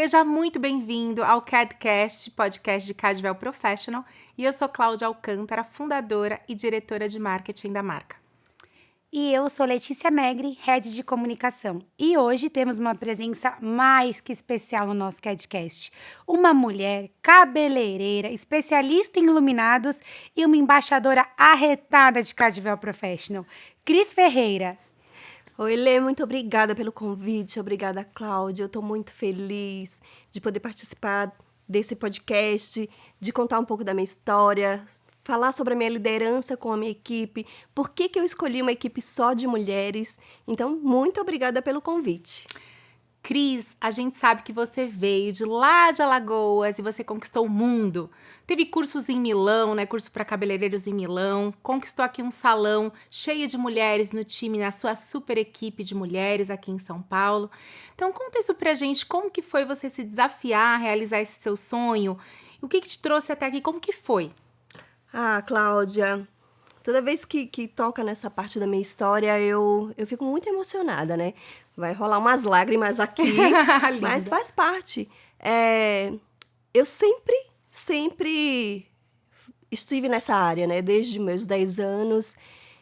Seja muito bem-vindo ao CADcast, podcast de Cadwell Professional, e eu sou Cláudia Alcântara, fundadora e diretora de marketing da marca. E eu sou Letícia Negri, Head de Comunicação. E hoje temos uma presença mais que especial no nosso CADcast. Uma mulher cabeleireira, especialista em iluminados e uma embaixadora arretada de Cadwell Professional, Cris Ferreira. Oi, Lê, muito obrigada pelo convite. Obrigada, Cláudia. Eu estou muito feliz de poder participar desse podcast, de contar um pouco da minha história, falar sobre a minha liderança com a minha equipe, por que eu escolhi uma equipe só de mulheres. Então, muito obrigada pelo convite. Cris, a gente sabe que você veio de lá de Alagoas e você conquistou o mundo. Teve cursos em Milão, né? Curso para cabeleireiros em Milão. Conquistou aqui um salão cheio de mulheres no time, na sua super equipe de mulheres aqui em São Paulo. Então, conta isso pra gente. Como que foi você se desafiar a realizar esse seu sonho? O que te trouxe até aqui? Como que foi? Ah, Cláudia, toda vez que toca nessa parte da minha história, eu fico muito emocionada, né? Vai rolar umas lágrimas aqui, mas faz parte. Eu sempre estive nessa área, né? Desde meus 10 anos,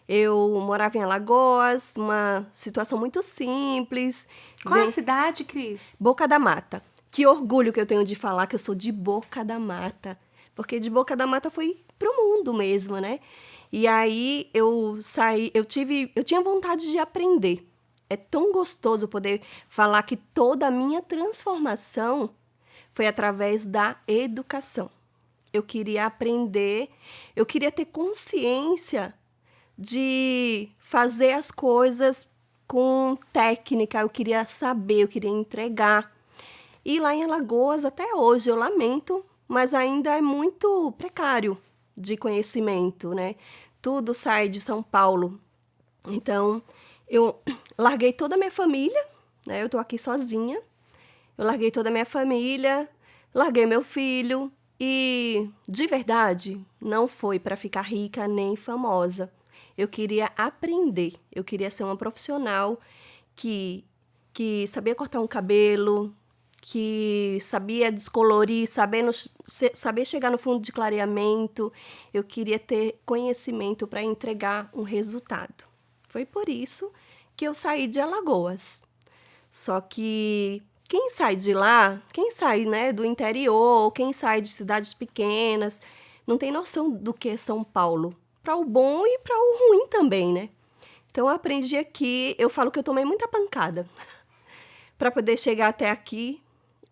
eu morava em Alagoas, uma situação muito simples. Qual é a cidade, Cris? Boca da Mata. Que orgulho que eu tenho de falar que eu sou de Boca da Mata, porque de Boca da Mata foi pro mundo mesmo, né? E aí eu tinha vontade de aprender. É tão gostoso poder falar que toda a minha transformação foi através da educação. Eu queria aprender, eu queria ter consciência de fazer as coisas com técnica, eu queria saber, eu queria entregar. E lá em Alagoas, até hoje, eu lamento, mas ainda é muito precário de conhecimento, né? Tudo sai de São Paulo. Então, eu larguei toda a minha família, né? Eu tô aqui sozinha. Eu larguei toda a minha família, larguei meu filho e, de verdade, não foi para ficar rica nem famosa. Eu queria aprender, eu queria ser uma profissional que sabia cortar um cabelo, que sabia descolorir, saber chegar no fundo de clareamento. Eu queria ter conhecimento para entregar um resultado. Foi por isso que eu saí de Alagoas. Só que quem sai de lá, quem sai, né, do interior, quem sai de cidades pequenas, não tem noção do que é São Paulo. Para o bom e para o ruim também, né? Então, eu aprendi aqui, eu falo que eu tomei muita pancada para poder chegar até aqui,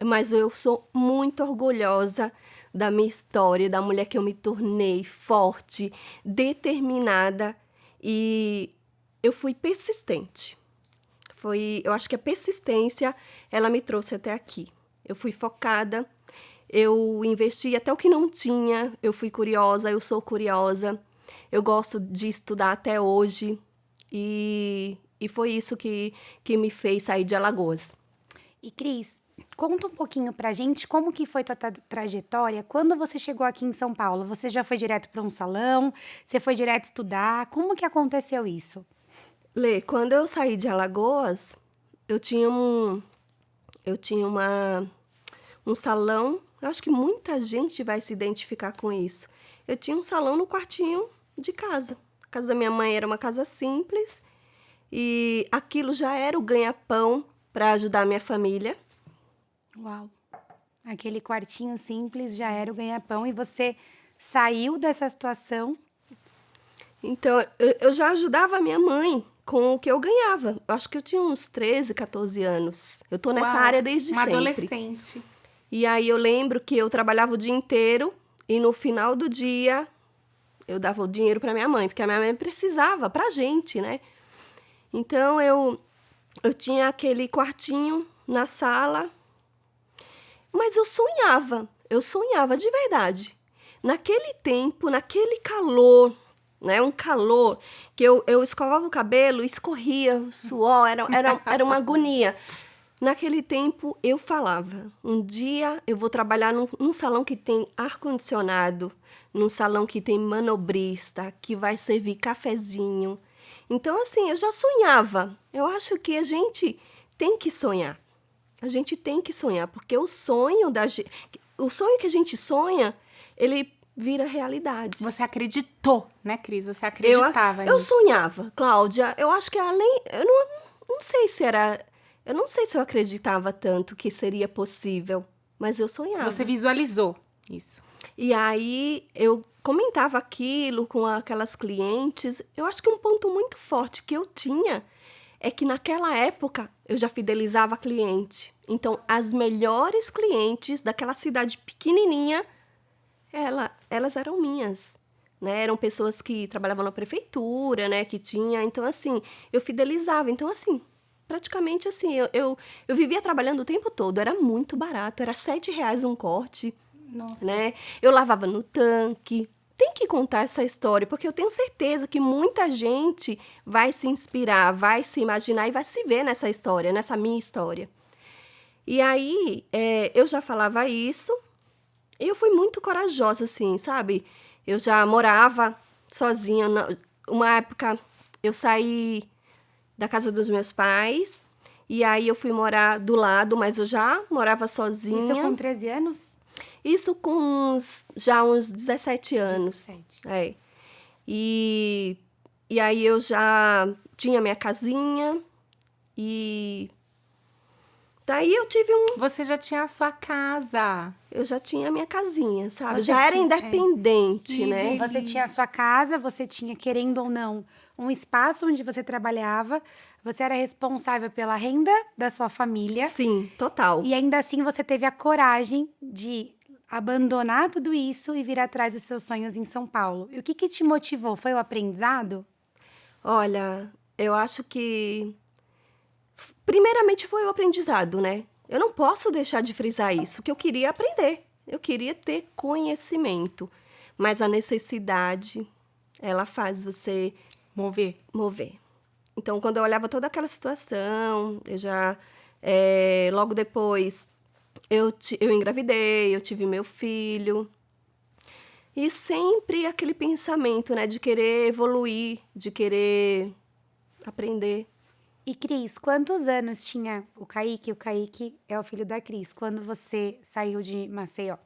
mas eu sou muito orgulhosa da minha história, da mulher que eu me tornei, forte, determinada, e eu fui persistente. Eu acho que a persistência, ela me trouxe até aqui. Eu fui focada, eu investi até o que não tinha, eu fui curiosa, eu sou curiosa, eu gosto de estudar até hoje, e foi isso que me fez sair de Alagoas. E Cris, conta um pouquinho pra gente como que foi tua trajetória quando você chegou aqui em São Paulo. Você já foi direto para um salão? Você foi direto estudar? Como que aconteceu isso? Lê, quando eu saí de Alagoas, eu tinha um salão, eu acho que muita gente vai se identificar com isso. Eu tinha um salão no quartinho de casa. A casa da minha mãe era uma casa simples e aquilo já era o ganha-pão para ajudar a minha família. Uau! Aquele quartinho simples já era o ganha-pão e você saiu dessa situação? Então, eu já ajudava a minha mãe com o que eu ganhava. Eu acho que eu tinha uns 13, 14 anos. Eu tô nessa área desde uma sempre. Adolescente. E aí eu lembro que eu trabalhava o dia inteiro e no final do dia eu dava o dinheiro para minha mãe, porque a minha mãe precisava pra gente, né? Então eu tinha aquele quartinho na sala, mas eu sonhava de verdade. Naquele tempo, naquele calor, né? Um calor que eu escovava o cabelo, escorria o suor, era uma agonia. Naquele tempo, eu falava, um dia eu vou trabalhar num salão que tem ar-condicionado, num salão que tem manobrista, que vai servir cafezinho. Então, assim, eu já sonhava. Eu acho que a gente tem que sonhar. A gente tem que sonhar, porque o sonho que a gente sonha, ele vira realidade. Você acreditou, né, Cris? Você acreditava Eu nisso. sonhava, Cláudia. Eu acho que além... não sei se era... Eu não sei se eu acreditava tanto que seria possível, mas eu sonhava. Você visualizou isso. E aí eu comentava aquilo com aquelas clientes. Eu acho que um ponto muito forte que eu tinha é que naquela época eu já fidelizava a cliente. Então, as melhores clientes daquela cidade pequenininha, elas eram minhas, né? Eram pessoas que trabalhavam na prefeitura, né? Que tinha... Então, assim, eu fidelizava. Então, assim, praticamente assim, eu vivia trabalhando o tempo todo. Era muito barato, era R$7 um corte. Nossa. Né? Eu lavava no tanque. Tem que contar essa história, porque eu tenho certeza que muita gente vai se inspirar, vai se imaginar e vai se ver nessa história, nessa minha história. E aí, eu já falava isso, e eu fui muito corajosa, assim, sabe? Eu já morava sozinha. Uma época, eu saí da casa dos meus pais, e aí eu fui morar do lado, mas eu já morava sozinha. Isso com 13 anos? Isso com já uns 17 anos. 17. É. E aí eu já tinha minha casinha e daí eu tive Você já tinha a sua casa. eu já tinha minha casinha, sabe? Você Já era tinha, independente, Que né? delícia. Você tinha a sua casa, você tinha, querendo ou não, um espaço onde você trabalhava, você era responsável pela renda da sua família. Sim, total. E ainda assim você teve a coragem de abandonar tudo isso e vir atrás dos seus sonhos em São Paulo. E o que te motivou? Foi o aprendizado? Olha, eu acho que primeiramente foi o aprendizado, né? Eu não posso deixar de frisar isso, que eu queria aprender. Eu queria ter conhecimento, mas a necessidade, ela faz você Mover. Então, quando eu olhava toda aquela situação, eu já... logo depois, eu engravidei, eu tive meu filho. E sempre aquele pensamento, né? De querer evoluir, de querer aprender. E Cris, quantos anos tinha o Kaique? O Kaique é o filho da Cris. Quando você saiu de Maceió?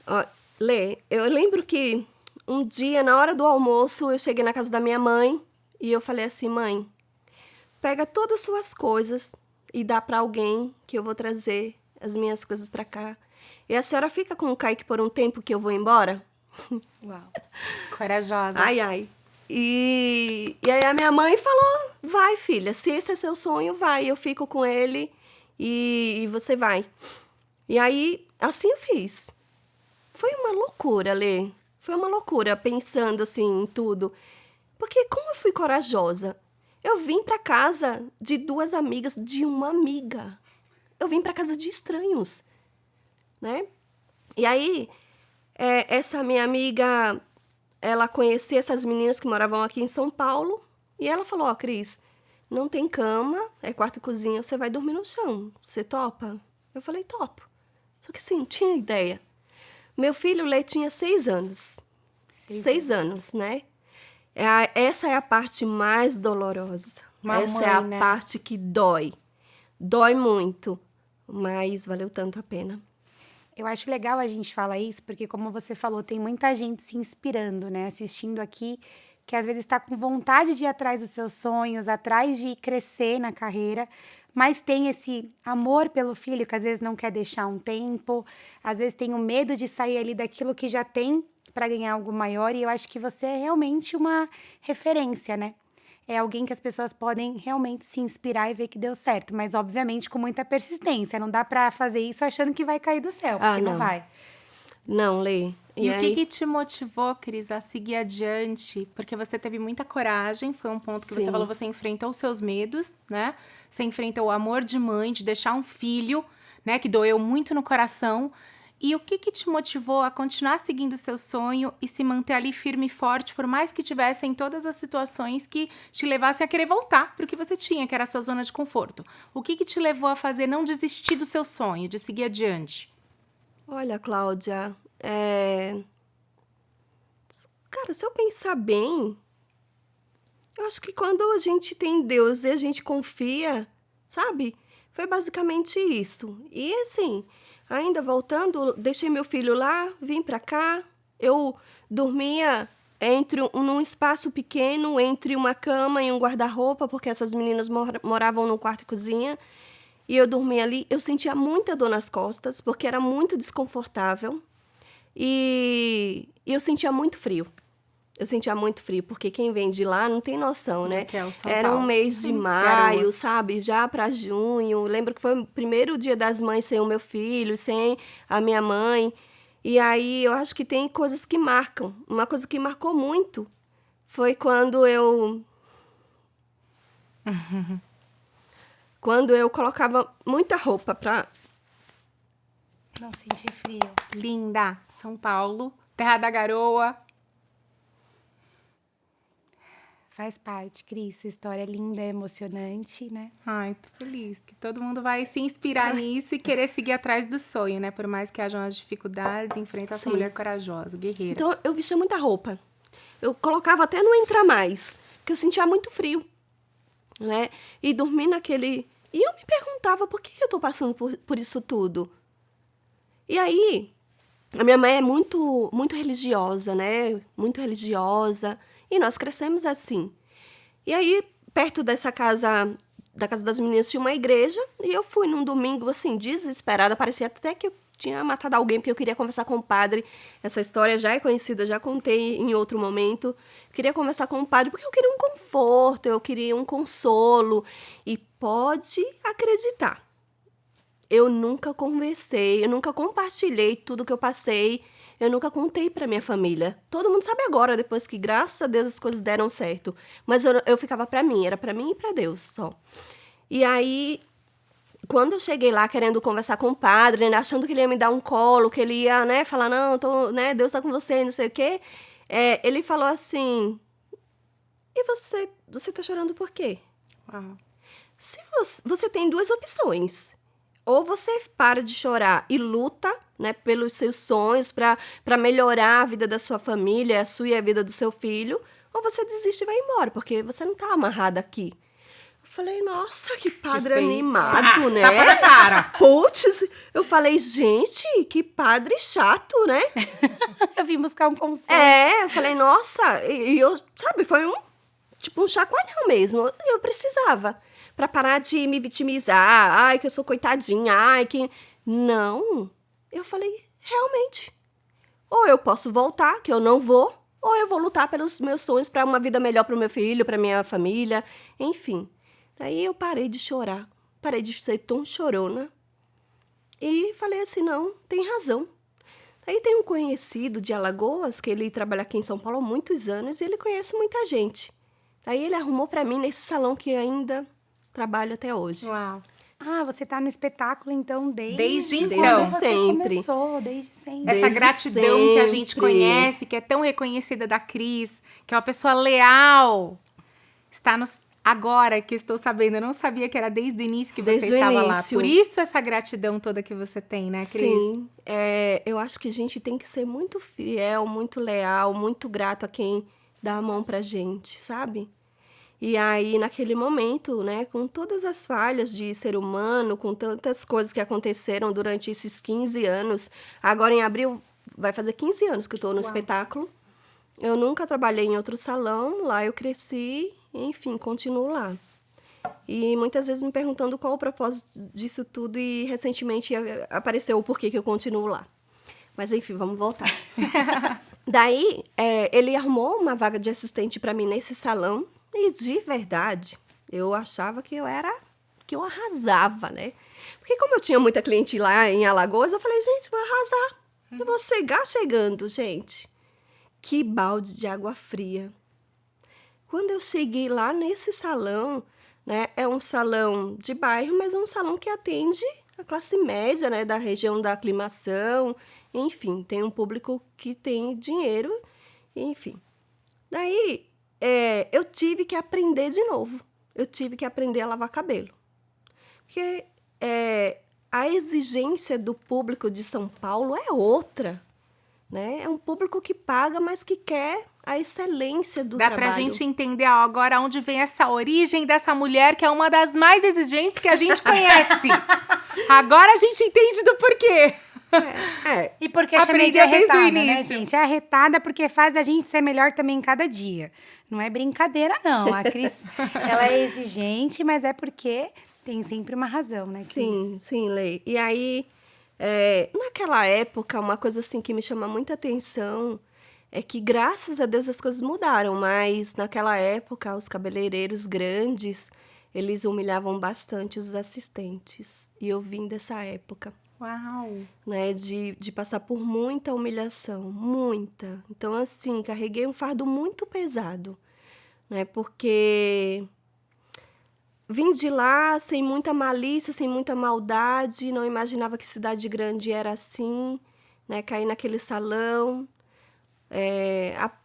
Ó, Lê, eu lembro que um dia, na hora do almoço, eu cheguei na casa da minha mãe e eu falei assim, mãe, pega todas as suas coisas e dá para alguém que eu vou trazer as minhas coisas para cá. E a senhora fica com o Kaique por um tempo que eu vou embora? Uau. Corajosa. Ai, ai. E aí a minha mãe falou, vai, filha, se esse é seu sonho, vai, eu fico com ele e você vai. E aí, assim eu fiz. Foi uma loucura, Lê. Foi uma loucura, pensando assim em tudo. Porque como eu fui corajosa, eu vim para casa de duas amigas de uma amiga. Eu vim para casa de estranhos, né? E aí, essa minha amiga, ela conhecia essas meninas que moravam aqui em São Paulo. E ela falou, ó, Cris, não tem cama, é quarto e cozinha, você vai dormir no chão. Você topa? Eu falei, topo. Só que assim, não tinha ideia. Meu filho, Lê, tinha 6 anos. 6 anos, né? Essa é a parte mais dolorosa. Mamãe, essa é a né? parte que dói. Dói muito, mas valeu tanto a pena. Eu acho legal a gente falar isso, porque como você falou, tem muita gente se inspirando, né? Assistindo aqui, que às vezes está com vontade de ir atrás dos seus sonhos, atrás de crescer na carreira, mas tem esse amor pelo filho, que às vezes não quer deixar um tempo, às vezes tem o medo de sair ali daquilo que já tem para ganhar algo maior, e eu acho que você é realmente uma referência, né? É alguém que as pessoas podem realmente se inspirar e ver que deu certo, mas obviamente com muita persistência. Não dá pra fazer isso achando que vai cair do céu, porque não não. vai. Não, Lê. E o aí, que te motivou, Cris, a seguir adiante? Porque você teve muita coragem, foi um ponto que você Sim. falou, você enfrentou os seus medos, né? Você enfrentou o amor de mãe, de deixar um filho, né? Que doeu muito no coração. E o que te motivou a continuar seguindo o seu sonho e se manter ali firme e forte, por mais que tivessem todas as situações que te levassem a querer voltar para o que você tinha, que era a sua zona de conforto? O que te levou a fazer não desistir do seu sonho, de seguir adiante? olha, Cláudia, cara, se eu pensar bem, eu acho que quando a gente tem Deus e a gente confia, sabe? Foi basicamente isso. E assim, ainda voltando, deixei meu filho lá, vim para cá. Eu dormia num espaço pequeno, entre uma cama e um guarda-roupa, porque essas meninas moravam no quarto e cozinha. E eu dormia ali. Eu sentia muita dor nas costas, porque era muito desconfortável. E eu sentia muito frio. Eu sentia muito frio, porque quem vem de lá não tem noção, né? Que é o São Era um Paulo. mês de maio, Garoa. sabe? Já para junho. Lembro que foi o primeiro dia das mães sem o meu filho, sem a minha mãe. E aí eu acho que tem coisas que marcam. Uma coisa que marcou muito foi quando eu colocava muita roupa pra... Não senti frio. Linda, São Paulo, terra da garoa. Faz parte, Cris. Sua história é linda, é emocionante, né? Ai, tô feliz que todo mundo vai se inspirar nisso e querer seguir atrás do sonho, né? Por mais que hajam as dificuldades, enfrenta essa Sim. mulher corajosa, guerreira. Então eu vestia muita roupa. Eu colocava até no entrar mais, porque eu sentia muito frio, né? E dormir naquele... E eu me perguntava por que eu tô passando por isso tudo. E aí, a minha mãe é muito, muito religiosa, né? Muito religiosa. E nós crescemos assim. E aí, perto dessa casa, da casa das meninas, tinha uma igreja. E eu fui num domingo, assim, desesperada. Parecia até que eu tinha matado alguém, porque eu queria conversar com o padre. Essa história já é conhecida, já contei em outro momento. Queria conversar com o padre, porque eu queria um conforto, eu queria um consolo. E pode acreditar. Eu nunca conversei, eu nunca compartilhei tudo que eu passei, eu nunca contei pra minha família. Todo mundo sabe agora, depois que, graças a Deus, as coisas deram certo. Mas eu ficava pra mim, era pra mim e pra Deus só. E aí, quando eu cheguei lá querendo conversar com o padre, né, achando que ele ia me dar um colo, que ele ia, né, falar, não, Deus tá com você, não sei o quê, ele falou assim, e você tá chorando por quê? Uau. Se você tem duas opções. Ou você para de chorar e luta, né, pelos seus sonhos, para melhorar a vida da sua família, a sua e a vida do seu filho, ou você desiste e vai embora, porque você não tá amarrada aqui. Eu falei, nossa, que padre fez. animado, né? Tapa na cara. Putz, eu falei, gente, que padre chato, né? Eu vim buscar um consolo. Eu falei, nossa, e eu, sabe, foi um chacoalhão mesmo, eu precisava. Pra parar de me vitimizar, ai, que eu sou coitadinha, ai, que... Não, eu falei, realmente, ou eu posso voltar, que eu não vou, ou eu vou lutar pelos meus sonhos pra uma vida melhor pro meu filho, pra minha família, enfim. Daí eu parei de chorar, parei de ser tão chorona e falei assim, não, tem razão. Daí tem um conhecido de Alagoas, que ele trabalha aqui em São Paulo há muitos anos e ele conhece muita gente. Daí ele arrumou pra mim nesse salão que ainda... trabalho até hoje. Uau. Ah, você tá no espetáculo, então, Desde quando então. você Sempre. começou, desde sempre. Essa Desde gratidão que a gente sempre. conhece, que é tão reconhecida da Cris, que é uma pessoa leal, está nos... Agora que estou sabendo, eu não sabia que era desde o início que você Desde o estava lá. início. Por isso essa gratidão toda que você tem, né, Cris? Sim, eu acho que a gente tem que ser muito fiel, muito leal, muito grato a quem dá a mão pra gente, sabe? E aí, naquele momento, né, com todas as falhas de ser humano, com tantas coisas que aconteceram durante esses 15 anos, agora em abril vai fazer 15 anos que eu tô no espetáculo. Eu nunca trabalhei em outro salão, lá eu cresci, enfim, continuo lá. E muitas vezes me perguntando qual o propósito disso tudo e recentemente apareceu o porquê que eu continuo lá. Mas enfim, vamos voltar. Daí, ele arrumou uma vaga de assistente para mim nesse salão e de verdade, eu achava que eu arrasava, né? Porque como eu tinha muita cliente lá em Alagoas, eu falei, gente, vou arrasar. Eu vou chegar chegando, gente. Que balde de água fria. Quando eu cheguei lá nesse salão, né, é um salão de bairro, mas é um salão que atende a classe média, né, da região da Aclimação, enfim, tem um público que tem dinheiro, enfim. Daí, eu tive que aprender de novo, eu tive que aprender a lavar cabelo. Porque a exigência do público de São Paulo é outra, né? É um público que paga, mas que quer a excelência do Dá trabalho. pra gente entender agora onde vem essa origem dessa mulher, que é uma das mais exigentes que a gente conhece. Agora a gente entende do porquê. E porque chamei Aprendi de desde o arretada, né, início. gente? É arretada porque faz a gente ser melhor também cada dia. Não é brincadeira, não. A Cris, ela é exigente, mas é porque tem sempre uma razão, né, Cris? Sim, Lei. E aí, naquela época, uma coisa assim que me chama muita atenção é que, graças a Deus, as coisas mudaram. Mas, naquela época, os cabeleireiros grandes, eles humilhavam bastante os assistentes. E eu vim dessa época. Uau! Né, de passar por muita humilhação, muita. Então, assim, carreguei um fardo muito pesado, né, porque vim de lá sem muita malícia, sem muita maldade, não imaginava que cidade grande era assim, né, caí naquele salão,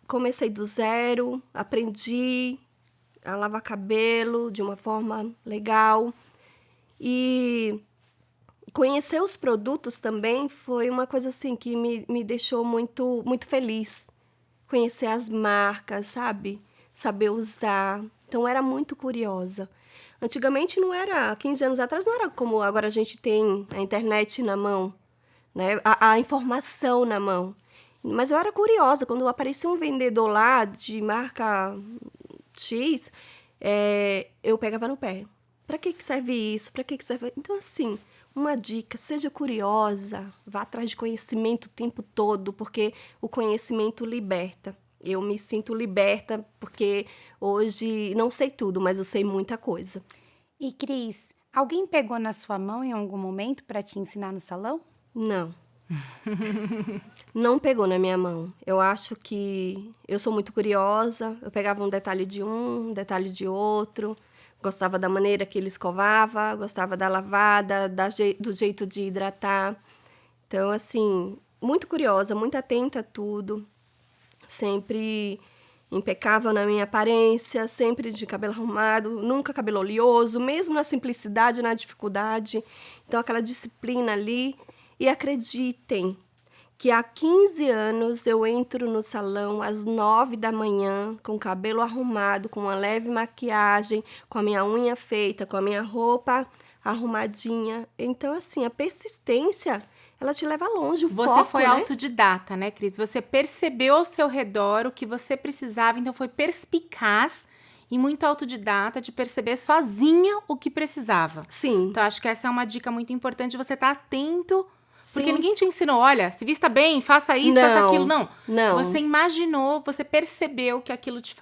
comecei do zero, aprendi a lavar cabelo de uma forma legal e conhecer os produtos também foi uma coisa assim que me deixou muito, muito feliz. Conhecer as marcas, sabe? Saber usar. Então, era muito curiosa. Antigamente não era, 15 anos atrás, não era como agora a gente tem a internet na mão, né? A informação na mão. Mas eu era curiosa. Quando aparecia um vendedor lá de marca X, eu pegava no pé. Para que serve isso? Para que serve? Então, assim, uma dica, seja curiosa, vá atrás de conhecimento o tempo todo, porque o conhecimento liberta. Eu me sinto liberta, porque hoje não sei tudo, mas eu sei muita coisa. E, Cris, alguém pegou na sua mão em algum momento para te ensinar no salão? Não. Não pegou na minha mão. Eu acho que eu sou muito curiosa, eu pegava um detalhe de um detalhe de outro. Gostava da maneira que ele escovava, gostava da lavada, do jeito de hidratar. Então, assim, muito curiosa, muito atenta a tudo. Sempre impecável na minha aparência, sempre de cabelo arrumado, nunca cabelo oleoso, mesmo na simplicidade, na dificuldade. Então, aquela disciplina ali. E acreditem que há 15 anos eu entro no salão às 9 da manhã, com o cabelo arrumado, com uma leve maquiagem, com a minha unha feita, com a minha roupa arrumadinha. Então, assim, a persistência, ela te leva longe, o Você foco, foi né? autodidata, né, Cris? Você percebeu ao seu redor o que você precisava, então foi perspicaz e muito autodidata de perceber sozinha o que precisava. Sim. Então, acho que essa é uma dica muito importante, você estar atento. Porque Sim. ninguém te ensinou, olha, se vista bem, faça isso, faça aquilo. Não. Você imaginou, você percebeu que aquilo te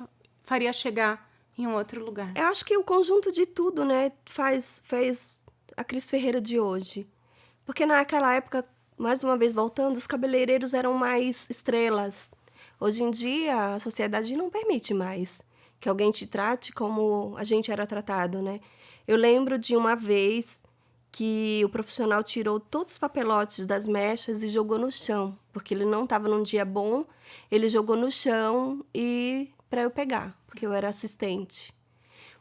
faria chegar em um outro lugar. Eu acho que o conjunto de tudo, né, fez a Cris Ferreira de hoje. Porque naquela época, mais uma vez voltando, os cabeleireiros eram mais estrelas. Hoje em dia, a sociedade não permite mais que alguém te trate como a gente era tratado, né? Eu lembro de uma vez que o profissional tirou todos os papelotes das mechas e jogou no chão, porque ele não estava num dia bom, ele jogou no chão e para eu pegar, porque eu era assistente.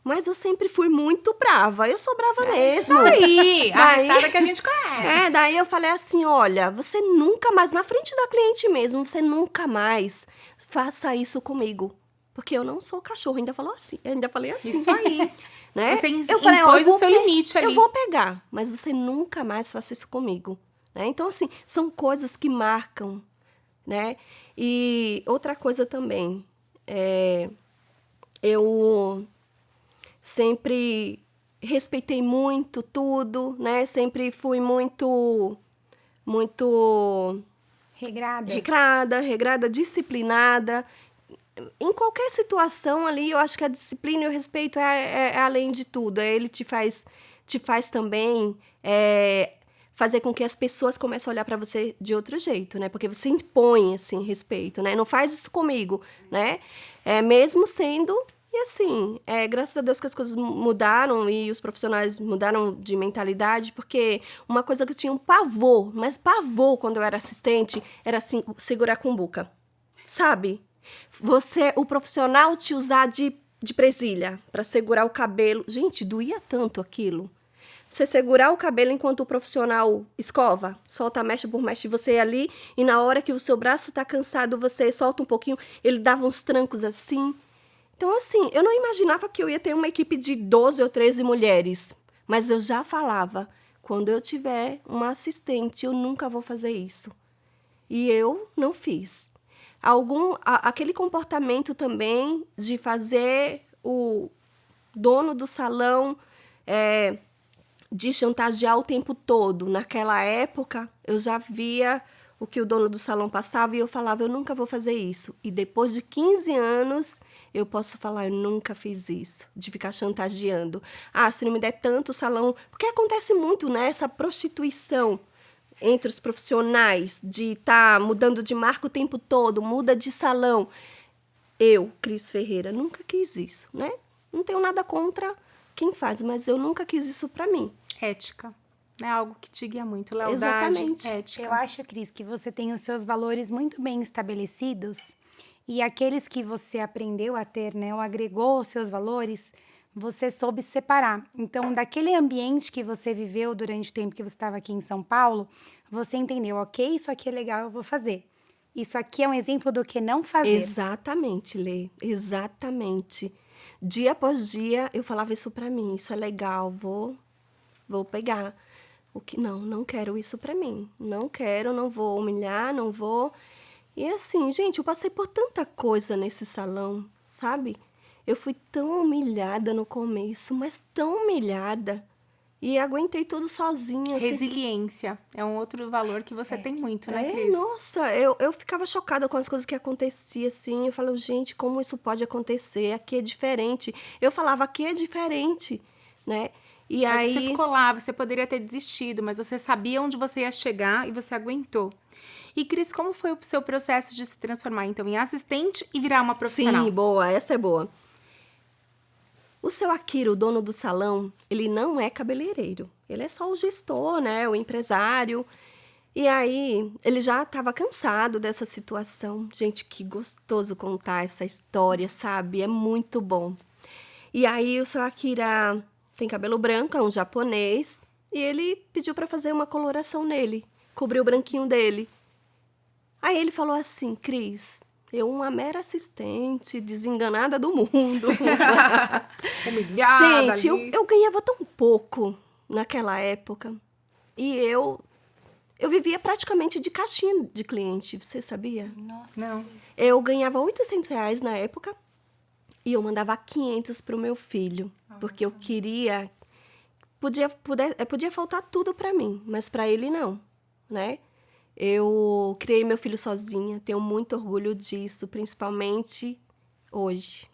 Mas eu sempre fui muito brava, eu sou brava mesmo. Isso aí, a arretada que a gente conhece. Daí eu falei assim, olha, você nunca mais, na frente da cliente mesmo, você nunca mais faça isso comigo, porque eu não sou cachorro, ainda falei assim. Isso aí. Né? Você impôs o seu limite ali. Eu vou pegar, mas você nunca mais faça isso comigo. Né? Então, assim, são coisas que marcam, né? E outra coisa também, eu sempre respeitei muito tudo, né? Sempre fui muito regrada, disciplinada. Em qualquer situação ali, eu acho que a disciplina e o respeito é além de tudo. Ele te faz também fazer com que as pessoas comecem a olhar para você de outro jeito, né? Porque você impõe, assim, respeito, né? Não faz isso comigo, né? Mesmo sendo... E assim, graças a Deus que as coisas mudaram e os profissionais mudaram de mentalidade, porque uma coisa que eu tinha um pavor, mas pavor quando eu era assistente, era assim, segurar cumbuca, sabe? O profissional te usar de presilha para segurar o cabelo. Gente, doía tanto aquilo. você segurar o cabelo enquanto o profissional escova, solta mecha por mecha, e você ali, e na hora que o seu braço tá cansado, você solta um pouquinho, ele dava uns trancos assim. Então, assim, eu não imaginava que eu ia ter uma equipe de 12 ou 13 mulheres, mas eu já falava, quando eu tiver uma assistente, eu nunca vou fazer isso. E eu não fiz. Aquele comportamento também de fazer o dono do salão de chantagear o tempo todo. Naquela época, eu já via o que o dono do salão passava e eu falava, eu nunca vou fazer isso. E depois de 15 anos, eu posso falar, eu nunca fiz isso, de ficar chantageando. Se não me der tanto salão... Porque acontece muito, né, essa prostituição entre os profissionais, de estar mudando de marca o tempo todo, muda de salão. Eu, Cris Ferreira, nunca quis isso, né? Não tenho nada contra quem faz, mas eu nunca quis isso pra mim. Ética. É algo que te guia muito. Lealdade, Exatamente. ética. Eu acho, Cris, que você tem os seus valores muito bem estabelecidos e aqueles que você aprendeu a ter, né, ou agregou os seus valores, você soube separar. Então, daquele ambiente que você viveu durante o tempo que você estava aqui em São Paulo, você entendeu, ok, isso aqui é legal, eu vou fazer. Isso aqui é um exemplo do que não fazer. Exatamente, Lê. Exatamente. Dia após dia, eu falava isso pra mim. Isso é legal, vou pegar. O que não quero isso pra mim. Não quero, não vou humilhar, não vou... E assim, gente, eu passei por tanta coisa nesse salão, sabe? Eu fui tão humilhada no começo, mas tão humilhada. E aguentei tudo sozinha. Assim. Resiliência. É um outro valor que você tem muito, né, Cris? Nossa, eu ficava chocada com as coisas que aconteciam, assim. Eu falava, gente, como isso pode acontecer? Aqui é diferente. Eu falava, aqui é diferente, né? E mas aí... você ficou lá, você poderia ter desistido, mas você sabia onde você ia chegar e você aguentou. E, Cris, como foi o seu processo de se transformar, então, em assistente e virar uma profissional? Sim, boa, essa é boa. O seu Akira, o dono do salão, ele não é cabeleireiro. Ele é só o gestor, né, o empresário. E aí, ele já estava cansado dessa situação. Gente, que gostoso contar essa história, sabe? É muito bom. E aí, o seu Akira... tem cabelo branco, é um japonês, e ele pediu para fazer uma coloração nele, cobrir o branquinho dele. Aí ele falou assim, Cris, eu uma mera assistente, desenganada do mundo. Humilhada. Gente, eu ganhava tão pouco naquela época, e eu vivia praticamente de caixinha de cliente, você sabia? Nossa. Não. Eu ganhava R$800 na época, e eu mandava 500 pro meu filho, porque eu queria... Podia faltar tudo para mim, mas para ele não, né? Eu criei meu filho sozinha, tenho muito orgulho disso, principalmente hoje.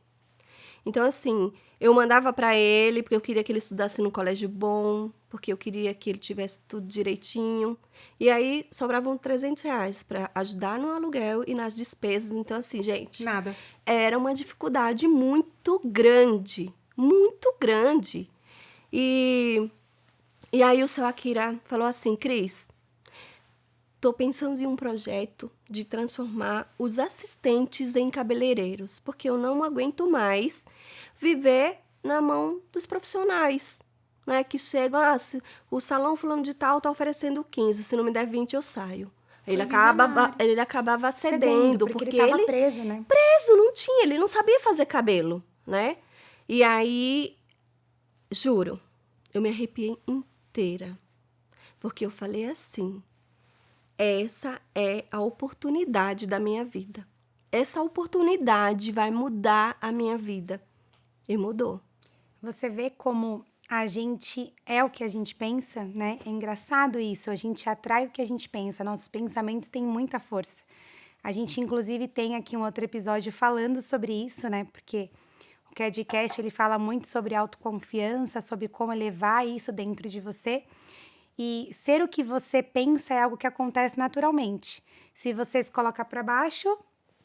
Então, assim, eu mandava para ele, porque eu queria que ele estudasse num colégio bom, porque eu queria que ele tivesse tudo direitinho. E aí, sobravam R$300 para ajudar no aluguel e nas despesas. Então, assim, gente... Nada. Era uma dificuldade muito grande, muito grande. E aí o seu Akira falou assim, Cris, tô pensando em um projeto de transformar os assistentes em cabeleireiros, porque eu não aguento mais viver na mão dos profissionais, né? Que chegam, o salão fulano de tal tá oferecendo 15, se não me der 20 eu saio. Ele acabava cedendo, porque ele estava preso, né? Preso, não tinha, ele não sabia fazer cabelo, né? E aí, juro, eu me arrepiei inteira, porque eu falei assim, essa é a oportunidade da minha vida. Essa oportunidade vai mudar a minha vida. E mudou. Você vê como a gente é o que a gente pensa, né? É engraçado isso, a gente atrai o que a gente pensa, nossos pensamentos têm muita força. A gente, inclusive, tem aqui um outro episódio falando sobre isso, né? Porque o Cadcast, ele fala muito sobre autoconfiança, sobre como elevar isso dentro de você. E ser o que você pensa é algo que acontece naturalmente. Se você se coloca para baixo,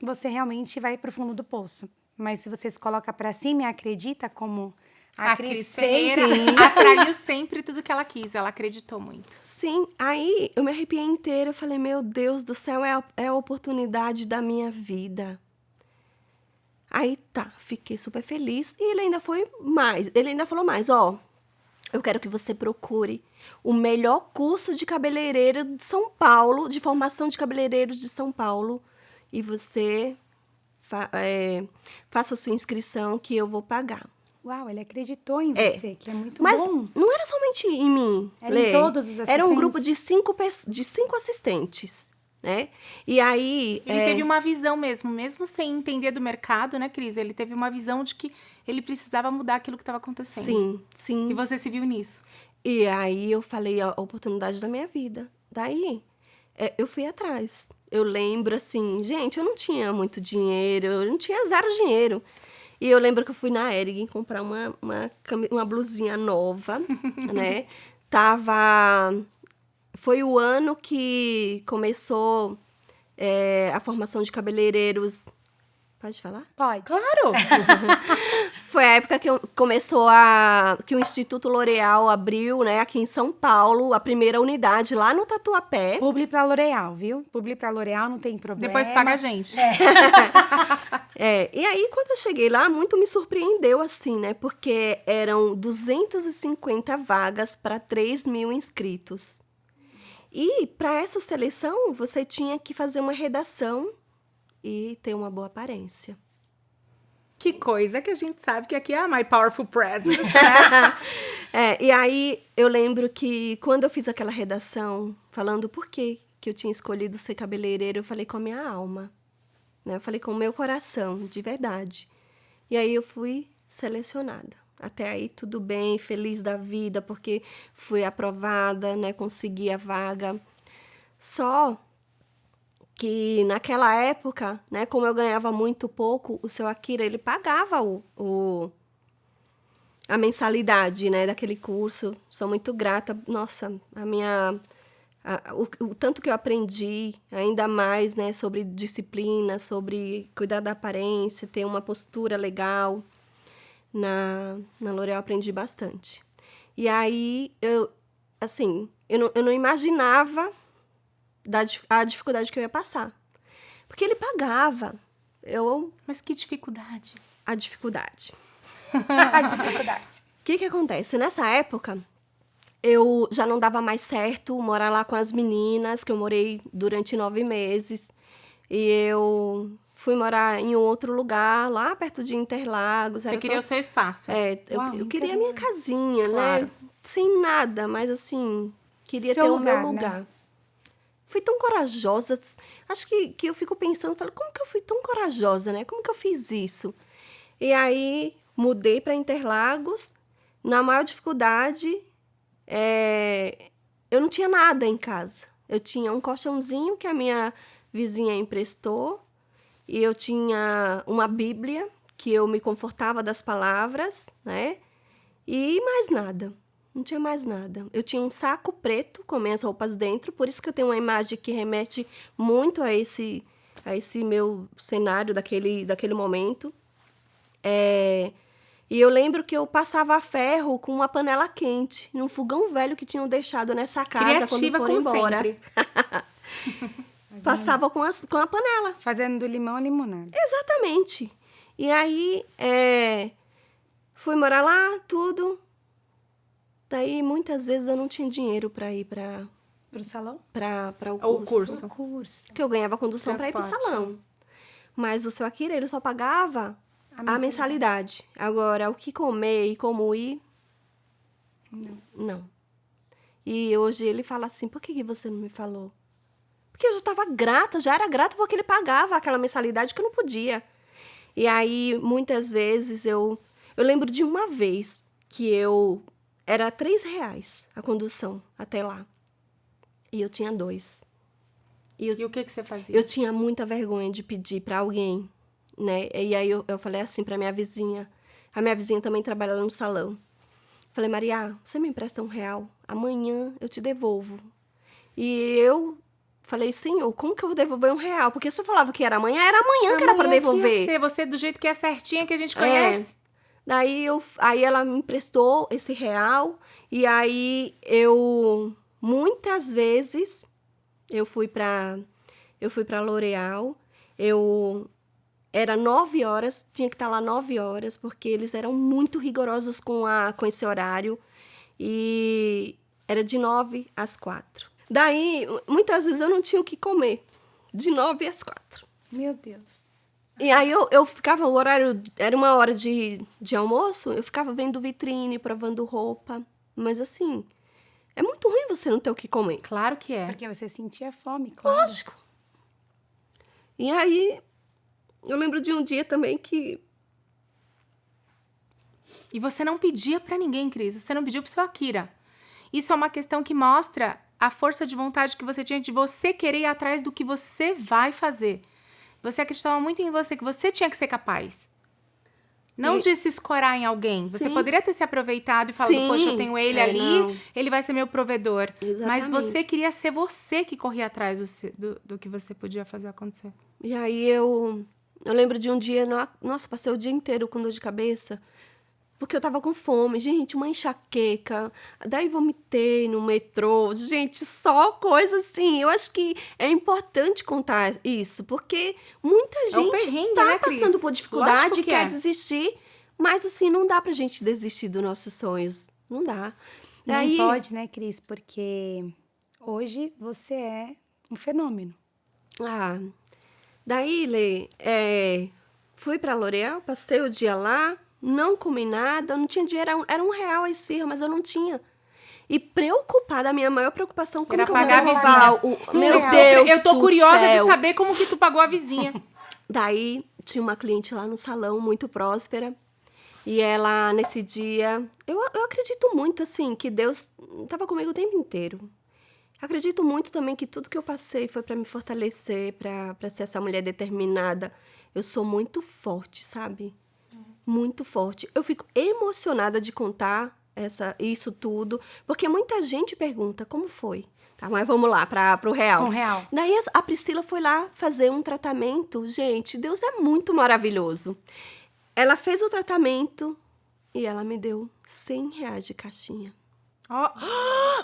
você realmente vai para o fundo do poço. Mas se você se coloca para cima e acredita, como a Cris Ferreira fez, atraiu sempre tudo que ela quis, ela acreditou muito. Sim, aí eu me arrepiei inteira, eu falei, meu Deus do céu, é a oportunidade da minha vida. Aí tá, fiquei super feliz e ele ainda falou mais, eu quero que você procure o melhor curso de cabeleireiro de São Paulo, de formação de cabeleireiros de São Paulo, e você faça sua inscrição que eu vou pagar. Uau, ele acreditou em É. você, que é muito Mas bom. não era somente em mim, Era Lê. em todos os assistentes? Era um grupo de 5 assistentes, né? E aí... Ele teve uma visão mesmo sem entender do mercado, né, Cris? Ele teve uma visão de que ele precisava mudar aquilo que estava acontecendo. Sim, sim. E você se viu nisso. E aí eu falei a oportunidade da minha vida. Daí, eu fui atrás. Eu lembro, assim, gente, eu não tinha muito dinheiro, eu não tinha zero dinheiro. E eu lembro que eu fui na Hering comprar uma blusinha nova, né? Foi o ano que começou a formação de cabeleireiros. Pode falar? Pode. Claro! Foi a época que que o Instituto L'Oréal abriu, né, aqui em São Paulo, a primeira unidade lá no Tatuapé. Publi pra L'Oréal, viu? Publi pra L'Oréal, não tem problema. Depois paga a gente. E aí, quando eu cheguei lá, muito me surpreendeu, assim, né? Porque eram 250 vagas para 3.000 inscritos. E para essa seleção, você tinha que fazer uma redação e ter uma boa aparência. Que coisa que a gente sabe que aqui é a My Powerful Presence. E aí, eu lembro que quando eu fiz aquela redação, falando por que eu tinha escolhido ser cabeleireiro, eu falei com a minha alma, né? Eu falei com o meu coração, de verdade. E aí, eu fui selecionada. Até aí, tudo bem, feliz da vida, porque fui aprovada, né? Consegui a vaga. Só que naquela época, né, como eu ganhava muito pouco, o seu Akira, ele pagava a mensalidade, né, daquele curso. Sou muito grata. Nossa, o tanto que eu aprendi, ainda mais, né, sobre disciplina, sobre cuidar da aparência, ter uma postura legal. Na L'Oréal aprendi bastante. E aí, eu não imaginava a dificuldade que eu ia passar. Porque ele pagava. Mas que dificuldade. A dificuldade. A dificuldade. O que acontece? Nessa época, eu já não dava mais certo morar lá com as meninas, que eu morei durante 9 meses. E eu fui morar em um outro lugar, lá perto de Interlagos. Você queria o seu espaço. Eu queria a minha casinha, Claro. né? Sem nada, mas assim, queria Seu ter lugar, o meu lugar. né? Fui tão corajosa. Acho que eu fico pensando, falo, como que eu fui tão corajosa, né? Como que eu fiz isso? E aí, mudei para Interlagos. Na maior dificuldade, eu não tinha nada em casa. Eu tinha um colchãozinho que a minha vizinha emprestou. E eu tinha uma Bíblia, que eu me confortava das palavras, né? E mais nada. Não tinha mais nada. Eu tinha um saco preto com minhas roupas dentro, por isso que eu tenho uma imagem que remete muito a esse meu cenário daquele momento. E eu lembro que eu passava ferro com uma panela quente, num fogão velho que tinham deixado nessa casa Criativa quando foram como embora. sempre. Passava com a panela. Fazendo do limão a limonada. Exatamente. E aí, fui morar lá, tudo. Daí, muitas vezes, eu não tinha dinheiro para ir Pro salão? para o O curso. Curso. Que eu ganhava condução para ir pro Transporte. salão. Mas o seu Akira, ele só pagava a mensalidade. Agora, o que comer e como ir... Não. E hoje ele fala assim, por que você não me falou? Porque eu já era grata porque ele pagava aquela mensalidade que eu não podia. E aí, muitas vezes, eu lembro de uma vez que era R$3 a condução até lá. E eu tinha 2. E o que você fazia? Eu tinha muita vergonha de pedir para alguém, né? E aí eu falei assim para minha vizinha. A minha vizinha também trabalha no salão. Falei, Maria, você me empresta R$1? Amanhã eu te devolvo. E eu falei, senhor, como que eu vou devolver R$1? Porque se eu falava que era amanhã que era para devolver. Você do jeito que é certinha, que a gente conhece. Daí aí ela me emprestou esse R$1 e aí muitas vezes eu fui para L'Oréal. Era 9 horas, tinha que estar lá 9 horas, porque eles eram muito rigorosos com esse horário. E era de 9 às 4. Daí, muitas vezes eu não tinha o que comer. De 9 às 4. Meu Deus. E aí eu ficava, o horário era uma hora de almoço, eu ficava vendo vitrine, provando roupa. Mas assim, é muito ruim você não ter o que comer. Claro que é. Porque você sentia fome, claro. Lógico. E aí, eu lembro de um dia também que... E você não pedia pra ninguém, Cris. Você não pediu pro seu Akira. Isso é uma questão que mostra a força de vontade que você tinha de você querer ir atrás do que você vai fazer. Você acreditava muito em você, que você tinha que ser capaz. Não de se escorar em alguém. Você poderia ter se aproveitado e falado, poxa, eu tenho ele ali, não. Ele vai ser meu provedor. Exatamente. Mas você queria ser você que corria atrás do que você podia fazer acontecer. E aí eu lembro de um dia, nossa, passei o dia inteiro com dor de cabeça, porque eu tava com fome, gente, uma enxaqueca, daí vomitei no metrô, gente, só coisa assim. Eu acho que é importante contar isso, porque muita gente tá passando por dificuldade e quer desistir, mas assim, não dá pra gente desistir dos nossos sonhos, não dá. Não pode, né, Cris, porque hoje você é um fenômeno. Daí, Lê, fui pra L'Oréal, passei o dia lá, não comi nada, não tinha dinheiro, era R$1 a esfirra, mas eu não tinha. E preocupada, a minha maior preocupação, como era que pagar eu vou a vizinha. Meu Deus, eu tô curiosa de saber como que tu pagou a vizinha. Daí, tinha uma cliente lá no salão, muito próspera, e ela, nesse dia, eu acredito muito, assim, que Deus tava comigo o tempo inteiro. Acredito muito também que tudo que eu passei foi pra me fortalecer, pra ser essa mulher determinada. Eu sou muito forte, sabe? Muito forte. Eu fico emocionada de contar isso tudo, porque muita gente pergunta como foi. Tá, mas vamos lá pro real. Com real. Daí a Priscila foi lá fazer um tratamento. Gente, Deus é muito maravilhoso. Ela fez o tratamento e ela me deu R$100 de caixinha.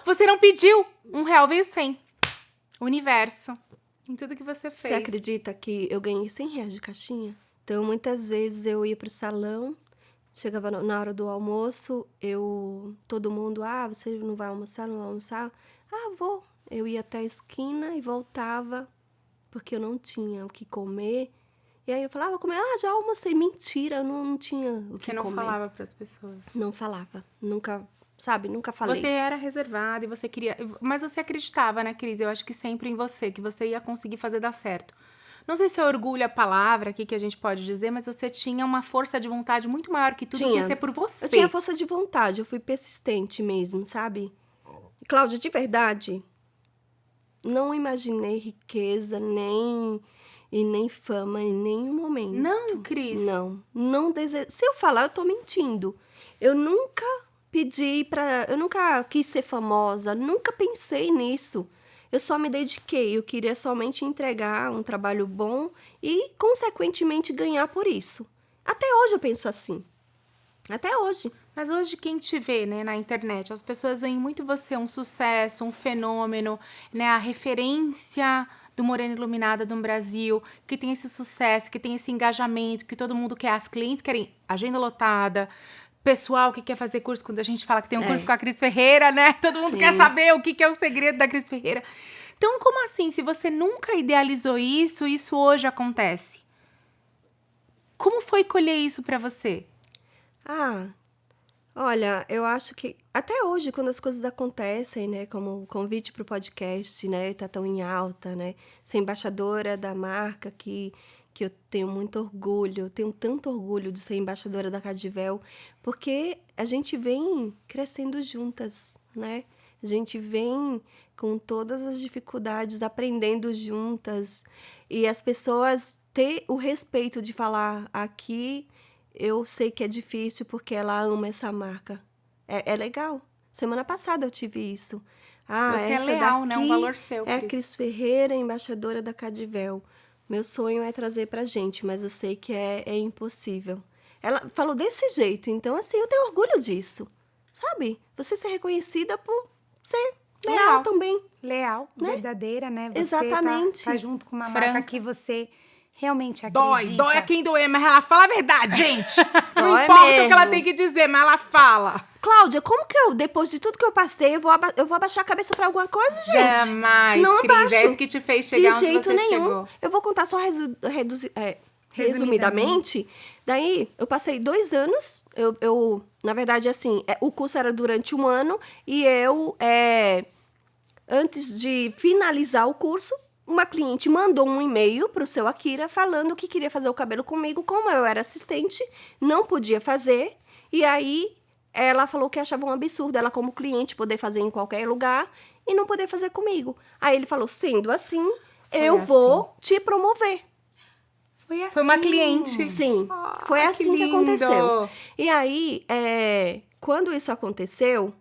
Você não pediu? R$1 veio 100. Universo. Em tudo que você fez. Você acredita que eu ganhei R$100 de caixinha? Então, muitas vezes eu ia pro salão, chegava na hora do almoço, todo mundo, você não vai almoçar, não vai almoçar? Vou. Eu ia até a esquina e voltava, porque eu não tinha o que comer. E aí eu falava, vou comer, já almocei. Mentira, eu não tinha o que comer. Você não falava pras pessoas? Não falava, nunca falei. Você era reservada e você queria... Mas você acreditava, né, Cris? Eu acho que sempre em você, que você ia conseguir fazer dar certo. Não sei se é orgulho a palavra aqui que a gente pode dizer, mas você tinha uma força de vontade muito maior que tudo que ia ser por você. Eu tinha força de vontade, eu fui persistente mesmo, sabe? Cláudia, de verdade, não imaginei riqueza, nem fama em nenhum momento. Não, Cris? Não desejo. Se eu falar, eu tô mentindo. Eu nunca eu nunca quis ser famosa, nunca pensei nisso. Eu só me dediquei, eu queria somente entregar um trabalho bom e, consequentemente, ganhar por isso. Até hoje eu penso assim. Até hoje. Mas hoje quem te vê, né, na internet, as pessoas veem muito você um sucesso, um fenômeno, né, a referência do Morena Iluminada do Brasil, que tem esse sucesso, que tem esse engajamento, que todo mundo quer, as clientes querem agenda lotada, pessoal que quer fazer curso, quando a gente fala que tem um curso com a Cris Ferreira, né? Todo mundo quer saber o que é o segredo da Cris Ferreira. Então, como assim? Se você nunca idealizou isso, isso hoje acontece. Como foi colher isso pra você? Olha, eu acho que até hoje, quando as coisas acontecem, né? Como o convite pro podcast, né? Tá tão em alta, né? Ser embaixadora da marca que eu tenho muito orgulho, eu tenho tanto orgulho de ser embaixadora da Cadivel, porque a gente vem crescendo juntas, né? A gente vem com todas as dificuldades, aprendendo juntas, e as pessoas ter o respeito de falar aqui, eu sei que é difícil porque ela ama essa marca. É legal. Semana passada eu tive isso. Você essa é leal, daqui né? Um valor seu, é a Cris Ferreira, embaixadora da Cadivel. Meu sonho é trazer pra gente, mas eu sei que é impossível. Ela falou desse jeito, então assim, eu tenho orgulho disso, sabe? Você ser reconhecida por ser leal também. Leal, né? Verdadeira, né? Você Exatamente. tá junto com uma marca que você realmente acredita. Dói a quem doer, mas ela fala a verdade, gente. Não Dói importa mesmo. o que ela tem que dizer, mas ela fala. Cláudia, como que eu, depois de tudo que eu passei, eu vou abaixar a cabeça pra alguma coisa, gente? Jamais, Não Cris. abaixo. É isso que te fez chegar De onde jeito você nenhum. chegou. Eu vou contar só resumidamente. Daí, eu passei 2 anos. Na verdade, assim, o curso era durante 1 ano. E antes de finalizar o curso, uma cliente mandou um e-mail pro seu Akira falando que queria fazer o cabelo comigo. Como eu era assistente, não podia fazer. E aí, ela falou que achava um absurdo ela, como cliente, poder fazer em qualquer lugar e não poder fazer comigo. Aí ele falou, sendo assim, eu vou te promover. Foi assim. Foi uma cliente. Sim, foi que assim que lindo. aconteceu. E aí, quando isso aconteceu,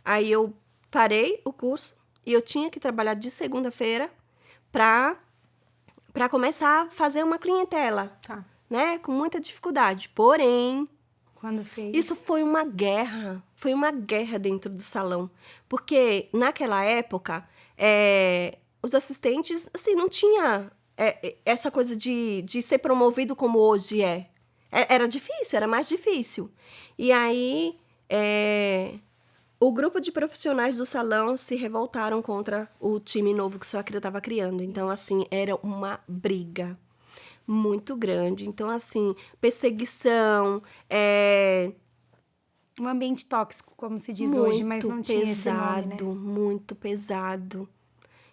aí eu parei o curso e eu tinha que trabalhar de segunda-feira para começar a fazer uma clientela, Tá. né? Com muita dificuldade. Porém, Quando fez. isso foi uma guerra dentro do salão. Porque naquela época, os assistentes, assim, não tinha essa coisa de ser promovido como hoje é. Era difícil, era mais difícil. E aí, o grupo de profissionais do salão se revoltaram contra o time novo que o seu Akira estava criando. Então, assim, era uma briga muito grande. Então, assim, perseguição, Um ambiente tóxico, como se diz hoje, mas não tinha esse nome, né? muito pesado.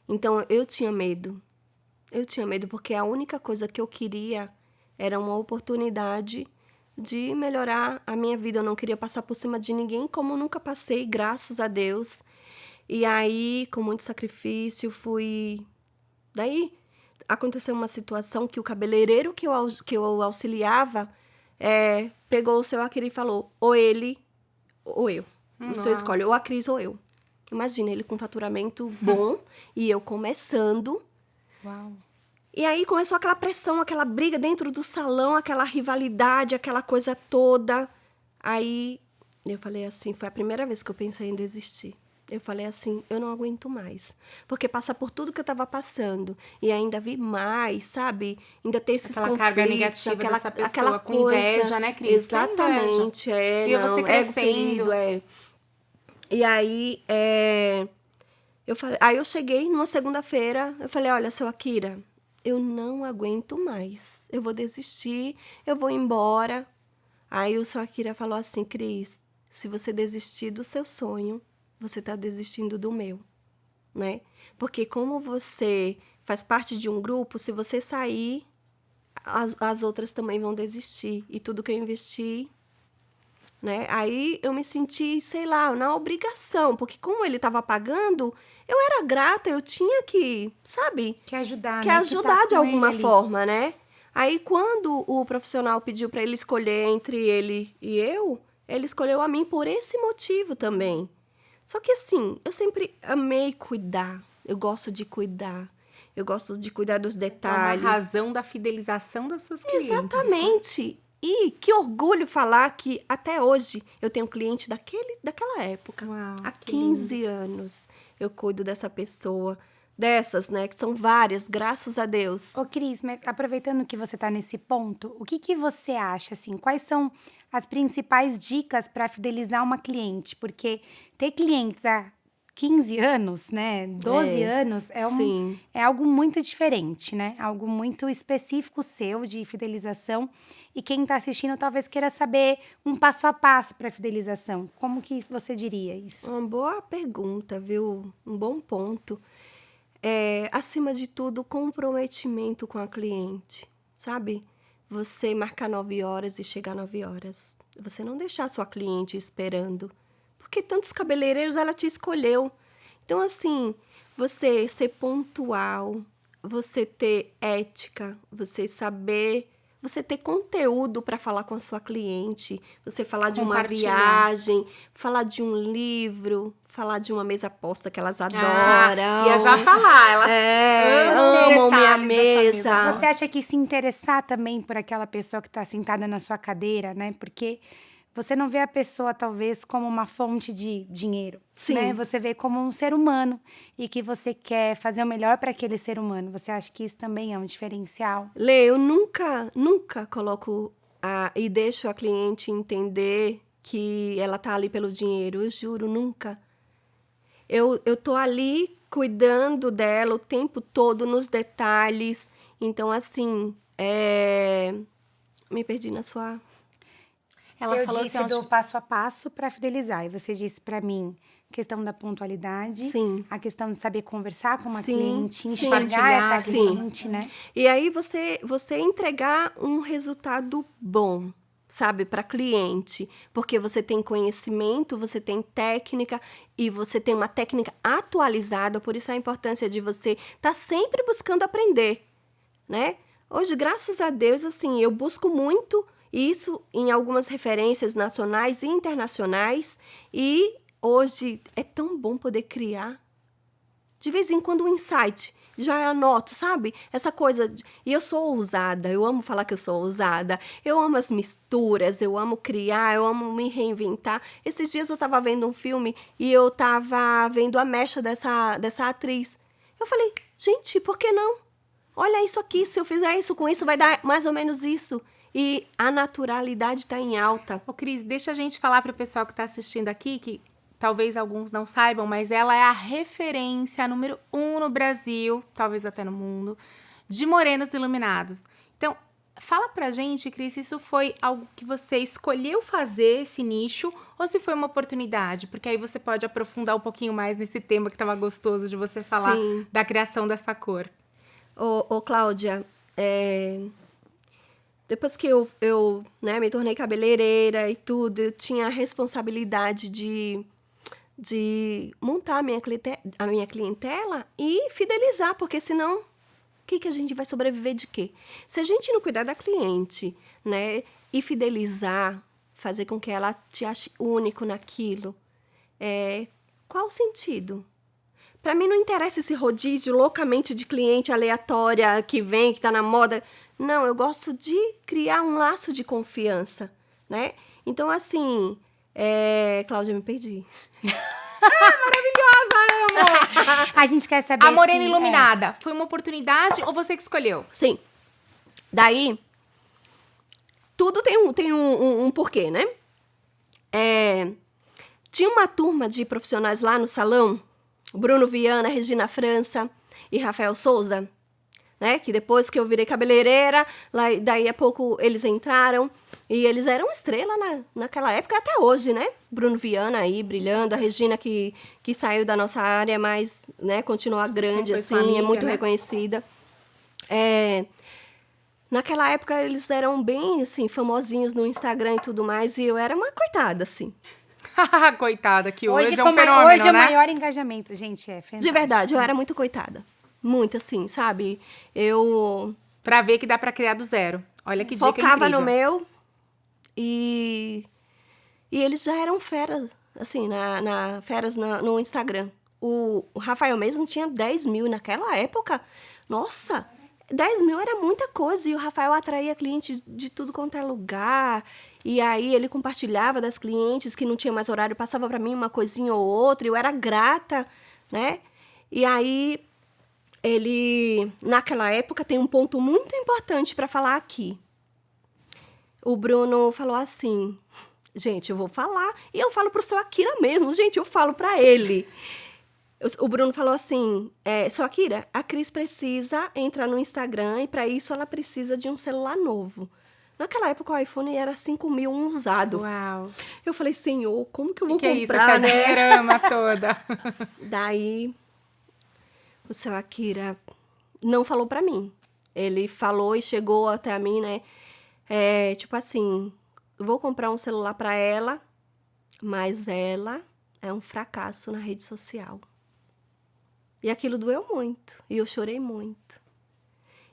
Então, eu tinha medo. Eu tinha medo porque a única coisa que eu queria era uma oportunidade de melhorar a minha vida. Eu não queria passar por cima de ninguém, como eu nunca passei, graças a Deus. E aí, com muito sacrifício, fui... Daí, aconteceu uma situação que o cabeleireiro que eu auxiliava pegou o seu Akira e falou, ou ele ou eu. O senhor escolhe, ou a Cris ou eu. Imagina, ele com faturamento bom e eu começando. Uau. E aí começou aquela pressão, aquela briga dentro do salão, aquela rivalidade, aquela coisa toda. Aí eu falei assim, foi a primeira vez que eu pensei em desistir. Eu falei assim, eu não aguento mais. Porque passar por tudo que eu tava passando e ainda vi mais, sabe? Ainda ter esses Aquela conflitos. carga negativa dessa pessoa, aquela com coisa, inveja, né, Cris? Exatamente, Via você ego crescendo. ferido, E aí, aí eu cheguei numa segunda-feira, eu falei, olha, seu Akira, eu não aguento mais. Eu vou desistir, eu vou embora. Aí o seu Akira falou assim, Cris, se você desistir do seu sonho, você está desistindo do meu, né? Porque como você faz parte de um grupo, se você sair, as outras também vão desistir. E tudo que eu investi, né? Aí eu me senti, sei lá, na obrigação. Porque como ele estava pagando, eu era grata, eu tinha que, sabe? Que ajudar, Que né? ajudar tá de com alguma ele ali. forma, né? Aí quando o profissional pediu para ele escolher entre ele e eu, ele escolheu a mim por esse motivo também. Só que assim, eu sempre amei cuidar. Eu gosto de cuidar. Eu gosto de cuidar dos É uma detalhes. razão da fidelização das suas clientes. Exatamente. E que orgulho falar que até hoje eu tenho cliente daquela época. Uau, Há que 15 anos eu cuido dessa pessoa. Dessas, né? Que são várias, graças a Deus. Ô, Cris, mas aproveitando que você tá nesse ponto, o que você acha, assim, quais são as principais dicas para fidelizar uma cliente? Porque ter clientes há 15 anos, né, 12 anos, sim. é algo muito diferente, né? Algo muito específico seu de fidelização. E quem tá assistindo talvez queira saber um passo a passo para fidelização. Como que você diria isso? Uma boa pergunta, viu? Um bom ponto. Acima de tudo, comprometimento com a cliente, sabe? Você marcar 9 horas e chegar 9 horas. Você não deixar a sua cliente esperando. Porque tantos cabeleireiros ela te escolheu. Então, assim, você ser pontual, você ter ética, você saber... Você ter conteúdo para falar com a sua cliente, você falar de uma Compartilhar. viagem, falar de um livro, falar de uma mesa posta que elas adoram. Ia já falar, elas amam minha detalhes da sua mesa. Você acha que se interessar também por aquela pessoa que está sentada na sua cadeira, né? Porque você não vê a pessoa, talvez, como uma fonte de dinheiro. Sim. Né? Você vê como um ser humano e que você quer fazer o melhor para aquele ser humano. Você acha que isso também é um diferencial? Lê, eu nunca coloco e deixo a cliente entender que ela tá ali pelo dinheiro. Eu juro, nunca. Eu tô ali cuidando dela o tempo todo, nos detalhes. Então, assim, me perdi na sua... Ela eu falou disse assim, do passo a passo para fidelizar. E você disse para mim questão da pontualidade, Sim. a questão de saber conversar com uma Sim, cliente, sim. enxergar Compartilhar, essa sim. cliente, né? E aí você entregar um resultado bom, sabe, para cliente, porque você tem conhecimento, você tem técnica e você tem uma técnica atualizada, por isso a importância de você estar sempre buscando aprender, né? Hoje, graças a Deus, assim, eu busco muito isso em algumas referências nacionais e internacionais e hoje é tão bom poder criar. De vez em quando um insight, já anoto, sabe? Essa coisa, e eu sou ousada, eu amo falar que eu sou ousada, eu amo as misturas, eu amo criar, eu amo me reinventar. Esses dias eu tava vendo um filme e eu tava vendo a mecha dessa atriz. Eu falei, gente, por que não? Olha isso aqui, se eu fizer isso com isso, vai dar mais ou menos isso. E a naturalidade tá em alta. Ô, Cris, deixa a gente falar para o pessoal que está assistindo aqui, que talvez alguns não saibam, mas ela é a referência número 1 no Brasil, talvez até no mundo, de morenos iluminados. Então, fala pra gente, Cris, se isso foi algo que você escolheu fazer, esse nicho, ou se foi uma oportunidade? Porque aí você pode aprofundar um pouquinho mais nesse tema que estava gostoso de você falar Sim. da criação dessa cor. Ô Cláudia, depois que eu né, me tornei cabeleireira e tudo, eu tinha a responsabilidade de montar a minha clientela e fidelizar, porque senão, o que a gente vai sobreviver de quê? Se a gente não cuidar da cliente, né, e fidelizar, fazer com que ela te ache único naquilo, qual o sentido? Para mim não interessa esse rodízio loucamente de cliente aleatória que vem, que tá na moda. Não, eu gosto de criar um laço de confiança, né? Então, assim, Cláudia, me perdi. A gente quer saber A Morena se, Iluminada, foi uma oportunidade ou você que escolheu? Sim. Daí, tudo tem um porquê, né? Tinha uma turma de profissionais lá no salão, Bruno Viana, Regina França e Rafael Souza, né? Que depois que eu virei cabeleireira, daí a pouco eles entraram e eles eram estrela naquela época, até hoje, né? Bruno Viana aí brilhando, a Regina que saiu da nossa área, mas né, continua grande, Foi sua assim, amiga, é muito né? reconhecida. Naquela época eles eram bem, assim, famosinhos no Instagram e tudo mais, e eu era uma coitada, assim. Coitada, que Hoje hoje é um fenômeno, hoje é o né? maior engajamento, gente, é fantástico. De verdade, eu era muito coitada. Muito, assim, sabe? Eu Pra ver que dá pra criar do zero. Olha que dica focava incrível. no meu e eles já eram feras, assim, feras no Instagram. O Rafael mesmo tinha 10 mil naquela época. Nossa, 10 mil era muita coisa. E o Rafael atraía cliente de tudo quanto é lugar. E aí ele compartilhava das clientes que não tinha mais horário, passava pra mim uma coisinha ou outra. Eu era grata, né? E aí ele, naquela época, tem um ponto muito importante pra falar aqui. O Bruno falou assim, gente, eu vou falar, e eu falo pro seu Akira mesmo, gente, eu falo pra ele. O Bruno falou assim, seu Akira, a Cris precisa entrar no Instagram e pra isso ela precisa de um celular novo. Naquela época o iPhone era 5 mil, um usado. Uau. Eu falei, senhor, como que eu vou Que é isso, comprar, essa né? dinheirama toda. Daí, o seu Akira não falou pra mim. Ele falou e chegou até a mim, né? Tipo assim, vou comprar um celular pra ela, mas ela é um fracasso na rede social. E aquilo doeu muito, e eu chorei muito.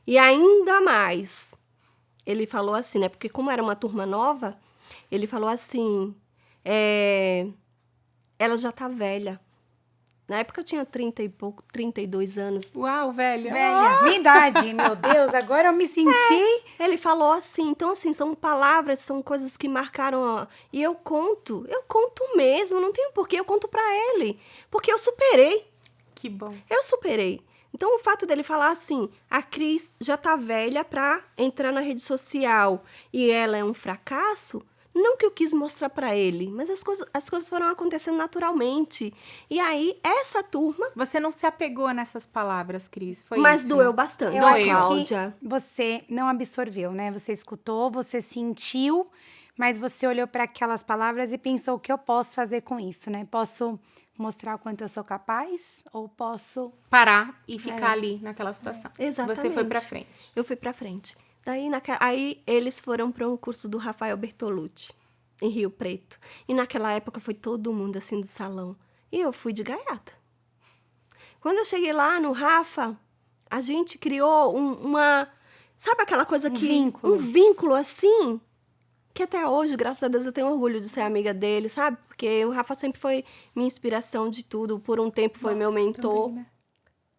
E ainda mais, ele falou assim, né? Porque como era uma turma nova, ele falou assim, ela já tá velha. Na época eu tinha 30 e pouco, 32 anos. Uau, velha. Velha, minha idade, meu Deus, agora eu me senti... Ele falou assim, então assim, são palavras, são coisas que marcaram, ó, e eu conto mesmo, não tenho porquê, eu conto pra ele, porque eu superei, Que bom. eu superei. Então o fato dele falar assim, a Cris já tá velha pra entrar na rede social e ela é um fracasso, Não que eu quis mostrar pra ele, mas as coisas foram acontecendo naturalmente. E aí, essa turma... Você não se apegou nessas palavras, Cris, foi Mas isso? doeu bastante, Eu acho Cláudia. que você não absorveu, né? Você escutou, você sentiu, mas você olhou para aquelas palavras e pensou o que eu posso fazer com isso, né? Posso mostrar o quanto eu sou capaz ou posso... Parar e ficar ali naquela situação. Exatamente. Você foi pra frente. Eu fui pra frente. Daí, aí eles foram para um curso do Rafael Bertolucci, em Rio Preto. E naquela época foi todo mundo assim do salão. E eu fui de gaiata. Quando eu cheguei lá no Rafa, a gente criou uma... Sabe aquela coisa que... vínculo. Um vínculo assim, que até hoje, graças a Deus, eu tenho orgulho de ser amiga dele, sabe? Porque o Rafa sempre foi minha inspiração de tudo. Por um tempo foi meu mentor. Também, né?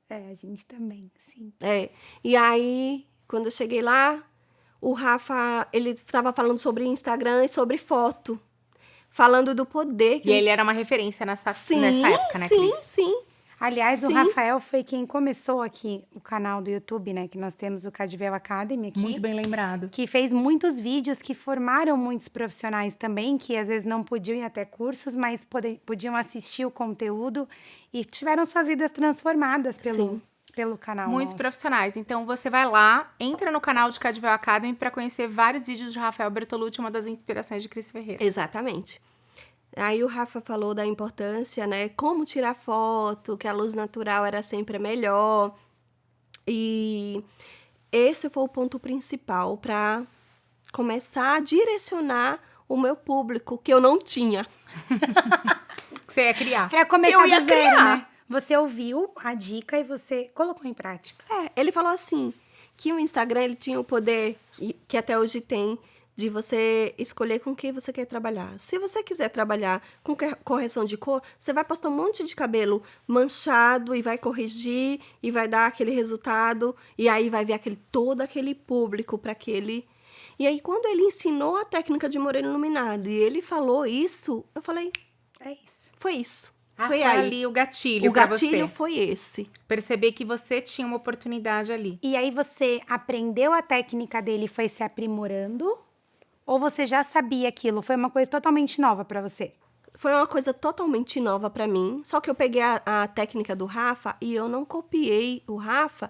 É, a gente também, sim. E aí, quando eu cheguei lá, o Rafa, ele estava falando sobre Instagram e sobre foto. Falando do poder que... E ele era uma referência nessa época, né, sim, Cris? sim. Aliás, o Sim. Rafael foi quem começou aqui o canal do YouTube, né? Que nós temos o Cadvel Academy aqui. Muito bem lembrado. Que fez muitos vídeos que formaram muitos profissionais também, que às vezes não podiam ir até cursos, mas podiam assistir o conteúdo e tiveram suas vidas transformadas pelo canal. Muitos nosso. profissionais. Então, você vai lá, entra no canal de Cadvel Academy para conhecer vários vídeos de Rafael Bertolucci, uma das inspirações de Cris Ferreira. Exatamente. Aí o Rafa falou da importância, né? Como tirar foto, que a luz natural era sempre a melhor. E esse foi o ponto principal para começar a direcionar o meu público, que eu não tinha. Que você ia criar. Pra começar Eu ia do zero, criar. né? Você ouviu a dica e você colocou em prática. Ele falou assim, que o Instagram ele tinha o poder, que até hoje tem, de você escolher com quem você quer trabalhar. Se você quiser trabalhar com correção de cor, você vai postar um monte de cabelo manchado e vai corrigir e vai dar aquele resultado. E aí vai ver todo aquele público para aquele... E aí, quando ele ensinou a técnica de moreno iluminado e ele falou isso, eu falei, É isso. foi isso. Ah, foi foi aí. ali o gatilho O pra gatilho você. foi esse. Perceber que você tinha uma oportunidade ali. E aí você aprendeu a técnica dele e foi se aprimorando? Ou você já sabia aquilo? Foi uma coisa totalmente nova pra você? Foi uma coisa totalmente nova pra mim. Só que eu peguei a técnica do Rafa e eu não copiei o Rafa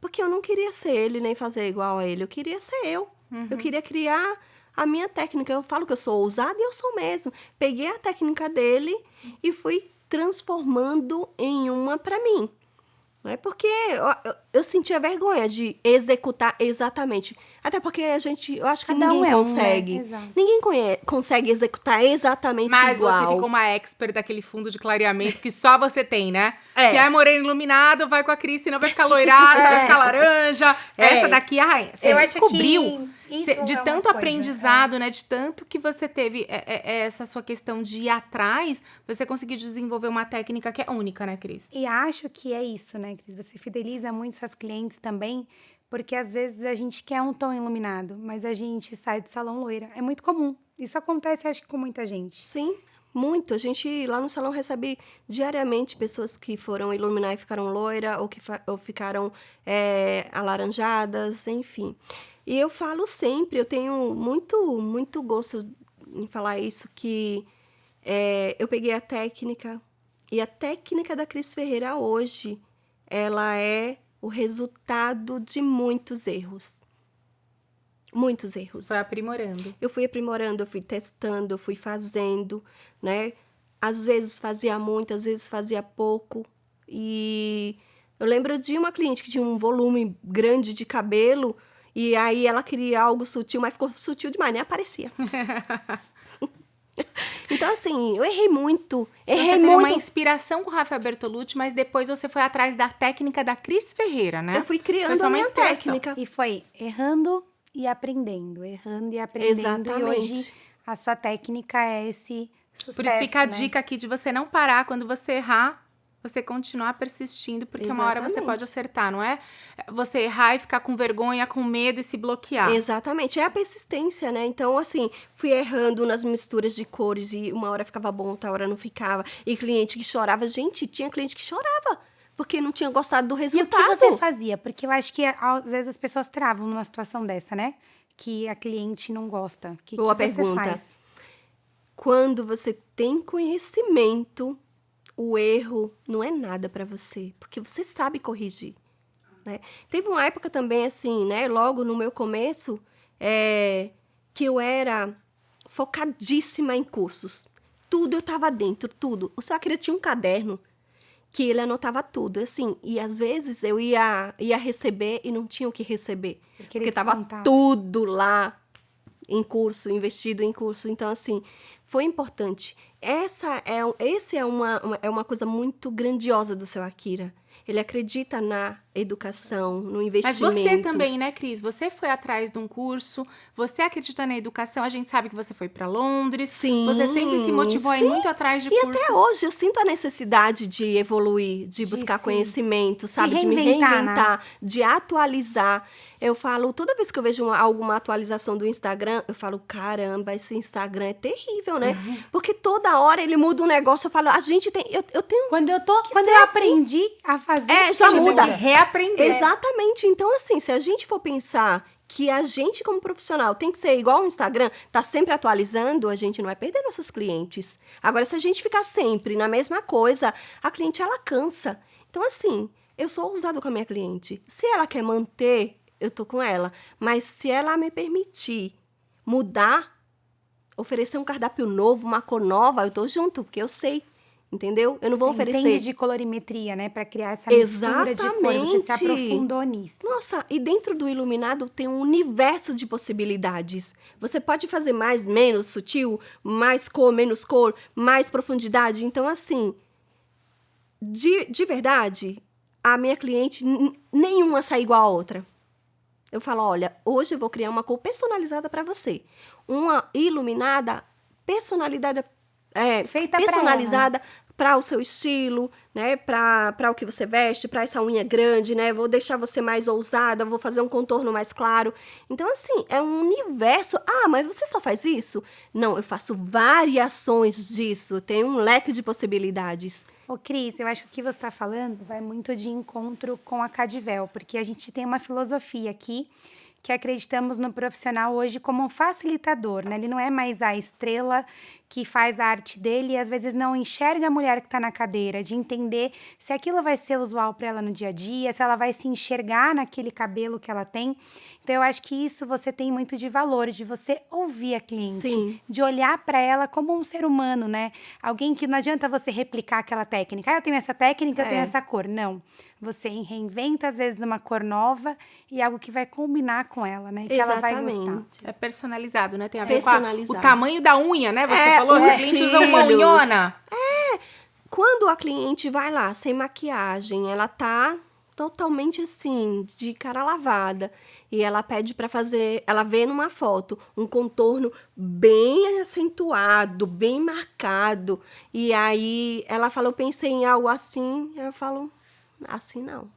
porque eu não queria ser ele nem fazer igual a ele. Eu queria ser eu. Eu queria criar a minha técnica. Eu falo que eu sou ousada e eu sou mesmo. Peguei a técnica dele e fui transformando em uma pra mim. Não é porque eu sentia vergonha de executar exatamente. Até porque eu acho que Cada um ninguém é um, consegue. né? Exato. Ninguém consegue executar exatamente Mas igual. você ficou uma expert daquele fundo de clareamento que só você tem, né? É. Se é moreno iluminado, vai com a Cris, senão vai ficar loirada, vai ficar laranja. Essa daqui, você Eu acho descobriu. que isso De é uma tanto coisa, aprendizado, né? De tanto que você teve essa sua questão de ir atrás, você conseguiu desenvolver uma técnica que é única, né, Cris? E acho que é isso, né, Cris? Você fideliza muito suas clientes também, porque às vezes a gente quer um tom iluminado, mas a gente sai do salão loira. É muito comum. Isso acontece, acho que com muita gente. Sim, muito. A gente lá no salão recebe diariamente pessoas que foram iluminar e ficaram loira ou que ou ficaram alaranjadas, enfim. E eu falo sempre, eu tenho muito gosto em falar isso, que eu peguei a técnica, e a técnica da Cris Ferreira hoje, ela é o resultado de muitos erros. Muitos erros. Foi aprimorando. Eu fui aprimorando, eu fui testando, eu fui fazendo, né? Às vezes fazia muito, às vezes fazia pouco. E eu lembro de uma cliente que tinha um volume grande de cabelo, e aí ela queria algo sutil, mas ficou sutil demais, nem aparecia. Então, assim, eu errei muito. Você teve uma inspiração com o Rafael Bertolucci, mas depois você foi atrás da técnica da Cris Ferreira, né? Eu fui Foi criando só a uma minha inspiração. técnica. E foi errando e aprendendo, errando e aprendendo. Exatamente. E hoje a sua técnica é esse sucesso, Por isso fica a né? dica aqui de você não parar quando você errar, você continuar persistindo, porque uma hora você Exatamente. pode acertar, não é? Você errar e ficar com vergonha, com medo e se bloquear. Exatamente, é a persistência, né? Então, assim, fui errando nas misturas de cores e uma hora ficava bom, outra hora não ficava. E cliente que chorava. Gente, tinha cliente que chorava porque não tinha gostado do E o resultado. que você fazia? Porque eu acho que às vezes as pessoas travam numa situação dessa, né? Que a cliente não gosta. O que Boa você pergunta. faz? quando você tem conhecimento, o erro não é nada para você, porque você sabe corrigir, né? Teve uma época também, assim, né? Logo no meu começo, que eu era focadíssima em cursos. Tudo eu estava dentro, tudo. O seu Akira tinha um caderno que ele anotava tudo, assim. E às vezes eu ia receber e não tinha o que receber. Porque estava tudo lá em curso, investido em curso. Então, assim, foi importante. Esse é uma coisa muito grandiosa do seu Akira. Ele acredita na educação, no investimento. Mas você também, né, Cris? Você foi atrás de um curso, você acredita na educação, a gente sabe que você foi para Londres. Sim. Você sempre se motivou a ir muito atrás de cursos. E até hoje eu sinto a necessidade de evoluir, de buscar conhecimento, sabe? De me reinventar, né? De atualizar. Eu falo, toda vez que eu vejo alguma atualização do Instagram, eu falo, caramba, esse Instagram é terrível, né? Porque toda hora ele muda um negócio, eu falo, a gente tem... Eu tenho Quando eu aprendi a fazer... já muda. Reaprender. Exatamente. Então, assim, se a gente for pensar que a gente, como profissional, tem que ser igual ao Instagram, tá sempre atualizando, a gente não vai perder nossas clientes. Agora, se a gente ficar sempre na mesma coisa, a cliente, ela cansa. Então, assim, eu sou ousada com a minha cliente. Se ela quer manter, eu tô com ela. Mas se ela me permitir mudar, oferecer um cardápio novo, uma cor nova, eu tô junto, porque eu sei. Entendeu? Eu não vou oferecer... Entende de colorimetria, né? Pra criar essa mistura de cor. Você se aprofundou nisso. Nossa, e dentro do iluminado tem um universo de possibilidades. Você pode fazer mais, menos sutil, mais cor, menos cor, mais profundidade. Então, assim, de verdade, a minha cliente, nenhuma sai igual a outra. Eu falo, olha, hoje eu vou criar uma cor personalizada para você. Uma iluminada, personalizada para o seu estilo, né? Para o que você veste, para essa unha grande, né? Vou deixar você mais ousada, vou fazer um contorno mais claro. Então, assim, é um universo. Ah, mas você só faz isso? Não, eu faço variações disso. Tem um leque de possibilidades. Ô, Cris, eu acho que o que você está falando vai muito de encontro com a Cadivel, porque a gente tem uma filosofia aqui que acreditamos no profissional hoje como um facilitador, né? Ele não é mais a estrela que faz a arte dele e às vezes não enxerga a mulher que está na cadeira, de entender se aquilo vai ser usual para ela no dia a dia, se ela vai se enxergar naquele cabelo que ela tem. Então, eu acho que isso você tem muito de valor, de você ouvir a cliente, Sim. de olhar para ela como um ser humano, né? Alguém que não adianta você replicar aquela técnica. Ah, eu tenho essa técnica, eu tenho essa cor. Não. Você reinventa, às vezes, uma cor nova e algo que vai combinar com ela, né? Que ela vai gostar. É personalizado, né? Tem a ver com o Personalizado. tamanho da unha, né? Você falou, os clientes usam uma cílios. unhona. Quando a cliente vai lá sem maquiagem, ela tá totalmente assim, de cara lavada, e ela pede pra fazer, ela vê numa foto um contorno bem acentuado, bem marcado, e aí ela fala, eu pensei em algo assim, eu falo, assim não.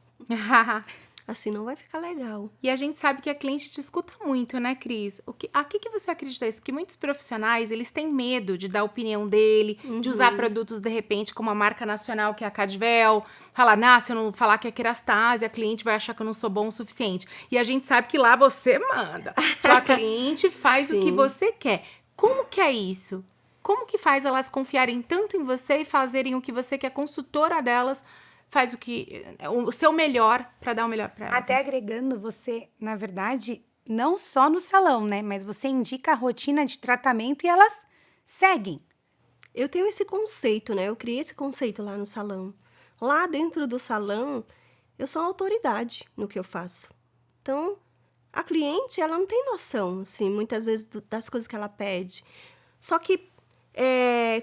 Assim não vai ficar legal. E a gente sabe que a cliente te escuta muito, né, Cris? A que você acredita isso? Que muitos profissionais, eles têm medo de dar a opinião dele, de usar produtos, de repente, como a marca nacional, que é a Cadivel. Falar, se eu não falar que é Kerastase, a cliente vai achar que eu não sou bom o suficiente. E a gente sabe que lá você manda. A cliente faz o que você quer. Como que é isso? Como que faz elas confiarem tanto em você e fazerem o que você quer, consultora delas, faz o seu melhor para dar o melhor para elas. Até agregando, você, na verdade, não só no salão, né? Mas você indica a rotina de tratamento e elas seguem. Eu tenho esse conceito, né? Eu criei esse conceito lá no salão. Lá dentro do salão, eu sou autoridade no que eu faço. Então, a cliente, ela não tem noção, assim, muitas vezes das coisas que ela pede. Só que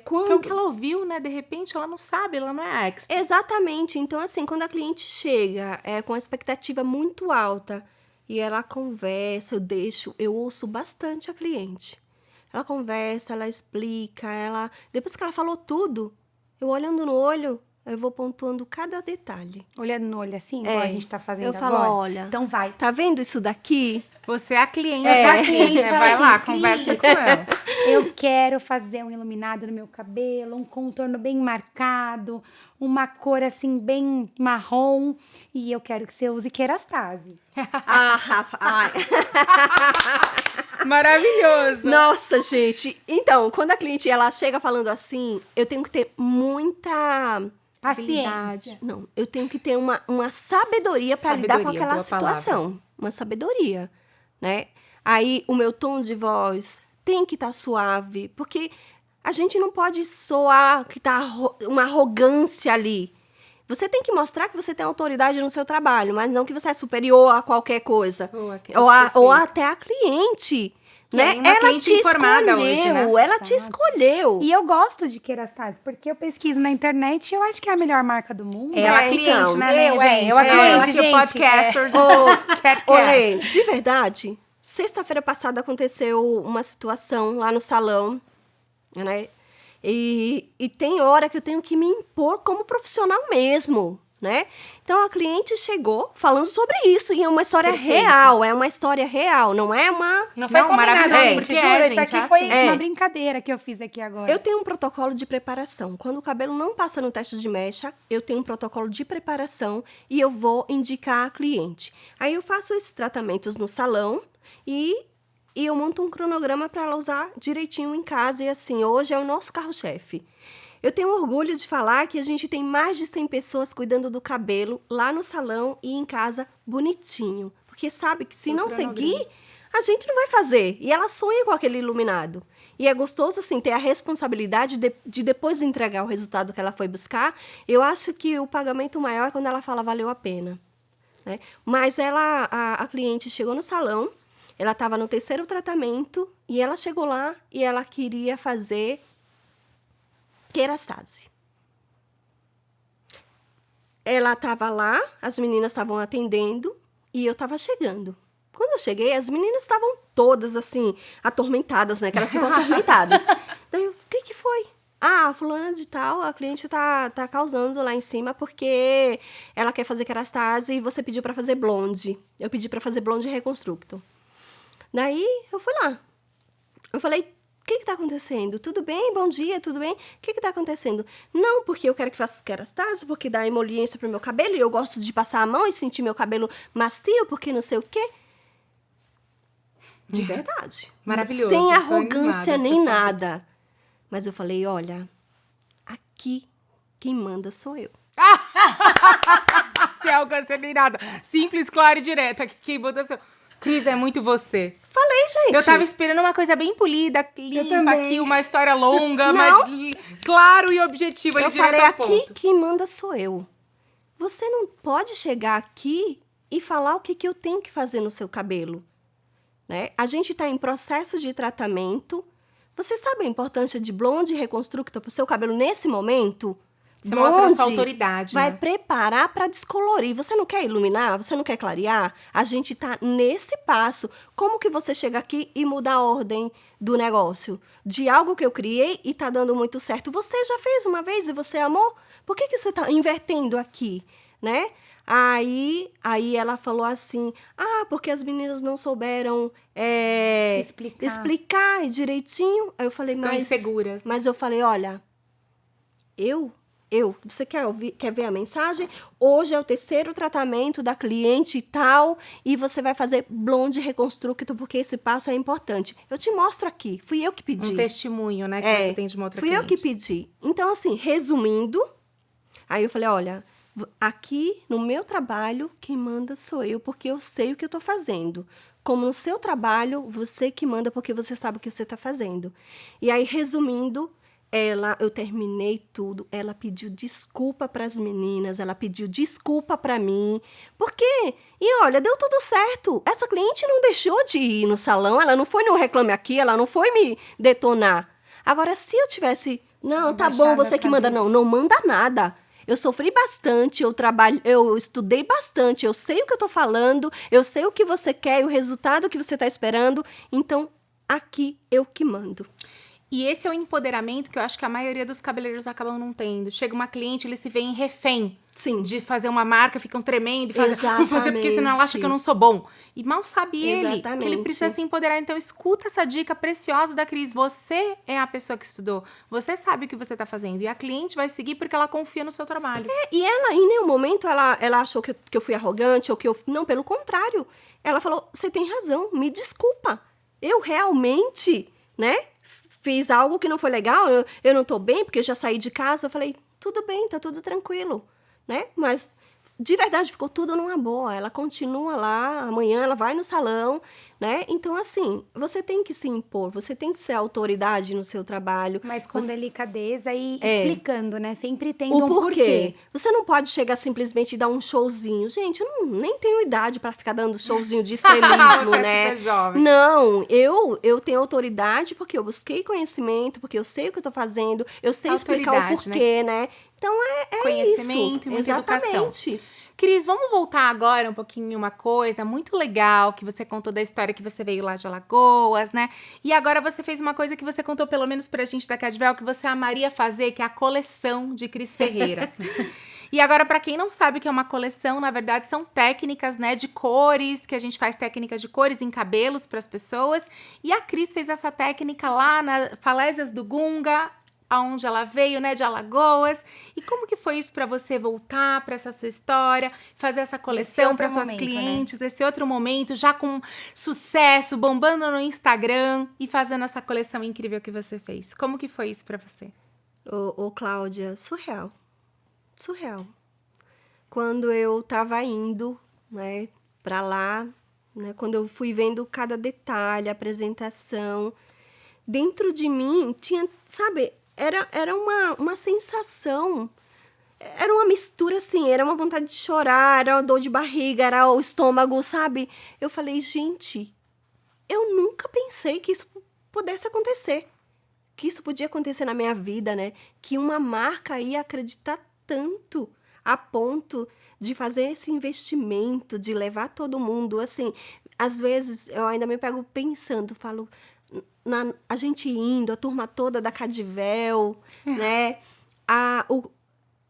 quando... Então, o que ela ouviu, né? De repente, ela não sabe, ela não é a expert. Exatamente. Então, assim, quando a cliente chega com a expectativa muito alta e ela conversa, eu ouço bastante a cliente. Ela conversa, ela explica, depois que ela falou tudo, eu olhando no olho, eu vou pontuando cada detalhe. Olhando no olho assim, igual a gente tá fazendo agora? Eu falo, olha... Então vai. Tá vendo isso daqui? Você é a cliente. A cliente Vai assim, lá, conversa com ela. Eu quero fazer um iluminado no meu cabelo, um contorno bem marcado, uma cor assim bem marrom. E eu quero que você use Kerastase. Ah, Rafa, ai. Maravilhoso. Nossa, gente. Então, quando a cliente ela chega falando assim, eu tenho que ter muita... Paciência. Não, eu tenho que ter uma sabedoria para lidar com aquela boa situação. palavra. Uma sabedoria, né? Aí, o meu tom de voz tem que estar suave, porque a gente não pode soar que tá uma arrogância ali. Você tem que mostrar que você tem autoridade no seu trabalho, mas não que você é superior a qualquer coisa. Ou até a cliente. Né? é uma Ela cliente te informada escolheu, hoje, né? ela te escolheu. E eu gosto de Kerastase, porque eu pesquiso na internet e eu acho que é a melhor marca do mundo. Ela É, é cliente, então, né, eu, gente? eu a cliente, Ela que é gente, o podcaster do Catcast. Olê, de verdade, sexta-feira passada aconteceu uma situação lá no salão, né? E tem hora que eu tenho que me impor como profissional mesmo, né? Então, a cliente chegou falando sobre isso, e é uma história real, não é uma... Não foi Não, combinado, maravilhoso, gente, porque juro, isso gente, aqui foi assim. uma brincadeira que eu fiz aqui agora. Eu tenho um protocolo de preparação. Quando o cabelo não passa no teste de mecha, eu tenho um protocolo de preparação e eu vou indicar a cliente. Aí eu faço esses tratamentos no salão e eu monto um cronograma para ela usar direitinho em casa. E assim, hoje é o nosso carro-chefe. Eu tenho orgulho de falar que a gente tem mais de 100 pessoas cuidando do cabelo lá no salão e em casa bonitinho. Porque sabe que se não seguir, a gente não vai fazer. E ela sonha com aquele iluminado. E é gostoso, assim, ter a responsabilidade de depois entregar o resultado que ela foi buscar. Eu acho que o pagamento maior é quando ela fala valeu a pena, né? Mas a cliente chegou no salão, ela estava no 3º tratamento e ela chegou lá e ela queria fazer Kerastase. Ela estava lá, as meninas estavam atendendo e eu estava chegando. Quando eu cheguei, as meninas estavam todas, assim, atormentadas, né? Que elas ficam atormentadas. Daí, o que foi? Ah, a fulana de tal, a cliente tá causando lá em cima porque ela quer fazer Kerastase e você pediu pra fazer blonde. Eu pedi pra fazer blonde reconstructo. Daí, eu fui lá. Eu falei, o que tá acontecendo? Tudo bem? Bom dia, tudo bem? O que tá acontecendo? Não, porque eu quero que faça Kerastase, porque dá emoliência pro meu cabelo e eu gosto de passar a mão e sentir meu cabelo macio, porque não sei o quê. De verdade. Maravilhoso. Sem Tô arrogância animada nem pra saber. nada. Mas eu falei, olha, aqui quem manda sou eu. Sem alcance nem nada. Simples, claro e direto. Aqui quem botou seu... Cris, é muito você. Falei, gente. Eu tava esperando uma coisa bem polida, limpa também. aqui, uma história longa, Não. mas claro e objetivo, ele Eu direto falei, ao aqui ponto. quem manda sou eu. Você não pode chegar aqui e falar o que eu tenho que fazer no seu cabelo, né? A gente tá em processo de tratamento. Você sabe a importância de blonde reconstructo pro seu cabelo nesse momento? Você mostra a sua Blonde autoridade, vai né? preparar para descolorir. Você não quer iluminar? Você não quer clarear? A gente tá nesse passo. Como que você chega aqui e muda a ordem do negócio? De algo que eu criei e tá dando muito certo. Você já fez uma vez e você amou? Por que você tá invertendo aqui, né? Aí ela falou assim, porque as meninas não souberam explicar direitinho. Aí eu falei, Ficam inseguras. mas eu falei, olha, você quer ver a mensagem? Hoje é o 3º tratamento da cliente e tal, e você vai fazer blonde reconstructo, porque esse passo é importante. Eu te mostro aqui, fui eu que pedi. Um testemunho, né, que você tem de uma outra Fui cliente. eu que pedi. Então, assim, resumindo, aí eu falei, olha, aqui no meu trabalho, quem manda sou eu, porque eu sei o que eu tô fazendo. Como no seu trabalho, você que manda, porque você sabe o que você tá fazendo. E aí, resumindo, eu terminei tudo, ela pediu desculpa para as meninas, ela pediu desculpa para mim. Por quê? E olha, deu tudo certo. Essa cliente não deixou de ir no salão, ela não foi no Reclame Aqui, ela não foi me detonar. Agora, se eu tivesse, não, tá bom, você que manda, não manda nada. Eu sofri bastante, eu estudei bastante, eu sei o que eu tô falando, eu sei o que você quer e o resultado que você tá esperando, então aqui eu que mando. E esse é o empoderamento que eu acho que a maioria dos cabeleireiros acabam não tendo. Chega uma cliente, eles se veem refém. Sim. De fazer uma marca, ficam tremendo e fazem, vou fazer porque senão ela acha que eu não sou bom. E mal sabe ele que ele precisa se empoderar. Então, escuta essa dica preciosa da Cris. Você é a pessoa que estudou. Você sabe o que você tá fazendo. E a cliente vai seguir porque ela confia no seu trabalho. E ela, em nenhum momento, ela achou que eu fui arrogante ou que eu... Não, pelo contrário. Ela falou, você tem razão, me desculpa. Eu realmente, né, fiz algo que não foi legal. Eu não tô bem porque eu já saí de casa. Eu falei, tudo bem, tá tudo tranquilo. Né? Mas, de verdade, ficou tudo numa boa. Ela continua lá, amanhã ela vai no salão, né? Então, assim, você tem que se impor, você tem que ser autoridade no seu trabalho. Mas com delicadeza e explicando, né? Sempre tendo o um porquê. Você não pode chegar simplesmente e dar um showzinho. Gente, eu nem tenho idade pra ficar dando showzinho de estrelismo, Você né? é super jovem. Não, eu tenho autoridade porque eu busquei conhecimento, porque eu sei o que eu tô fazendo, eu sei explicar o porquê, né? Então, conhecimento isso. E muita Exatamente. educação. Cris, vamos voltar agora um pouquinho uma coisa muito legal que você contou da história que você veio lá de Alagoas, né? E agora você fez uma coisa que você contou pelo menos pra gente da Cadvel, que você amaria fazer, que é a coleção de Cris Ferreira. E agora, pra quem não sabe o que é uma coleção, na verdade são técnicas, né, de cores, que a gente faz técnicas de cores em cabelos pras pessoas. E a Cris fez essa técnica lá na Falésias do Gunga, aonde ela veio, né, de Alagoas. E como que foi isso para você voltar para essa sua história, fazer essa coleção para suas clientes, né? Esse outro momento, já com sucesso, bombando no Instagram e fazendo essa coleção incrível que você fez. Como que foi isso para você? Ô, Cláudia, surreal. Quando eu tava indo, né, para lá, né, quando eu fui vendo cada detalhe, a apresentação, dentro de mim tinha, sabe, era uma sensação, era uma mistura, assim, era uma vontade de chorar, era uma dor de barriga, era o estômago, sabe? Eu falei, gente, eu nunca pensei que isso pudesse acontecer, que isso podia acontecer na minha vida, né? Que uma marca ia acreditar tanto a ponto de fazer esse investimento, de levar todo mundo, assim, às vezes eu ainda me pego pensando, falo... a gente indo, a turma toda da Cadvel, né?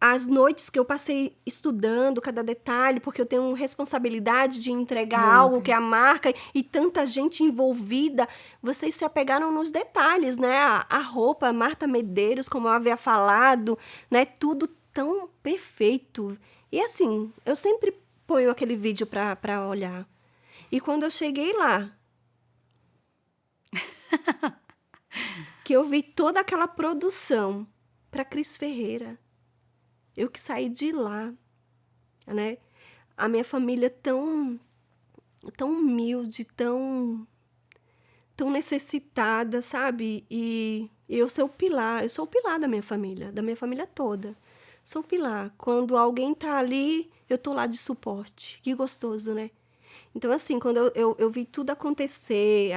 As noites que eu passei estudando cada detalhe, porque eu tenho responsabilidade de entregar algo que é a marca e tanta gente envolvida. Vocês se apegaram nos detalhes, né? A roupa, a Marta Medeiros, como eu havia falado, né? Tudo tão perfeito. E assim, eu sempre ponho aquele vídeo pra olhar. E quando eu cheguei lá, que eu vi toda aquela produção para Cris Ferreira. Eu que saí de lá, né? A minha família tão humilde, tão necessitada, sabe? E eu sou o pilar da minha família toda. Sou o pilar. Quando alguém tá ali, eu tô lá de suporte. Que gostoso, né? Então, assim, quando eu vi tudo acontecer,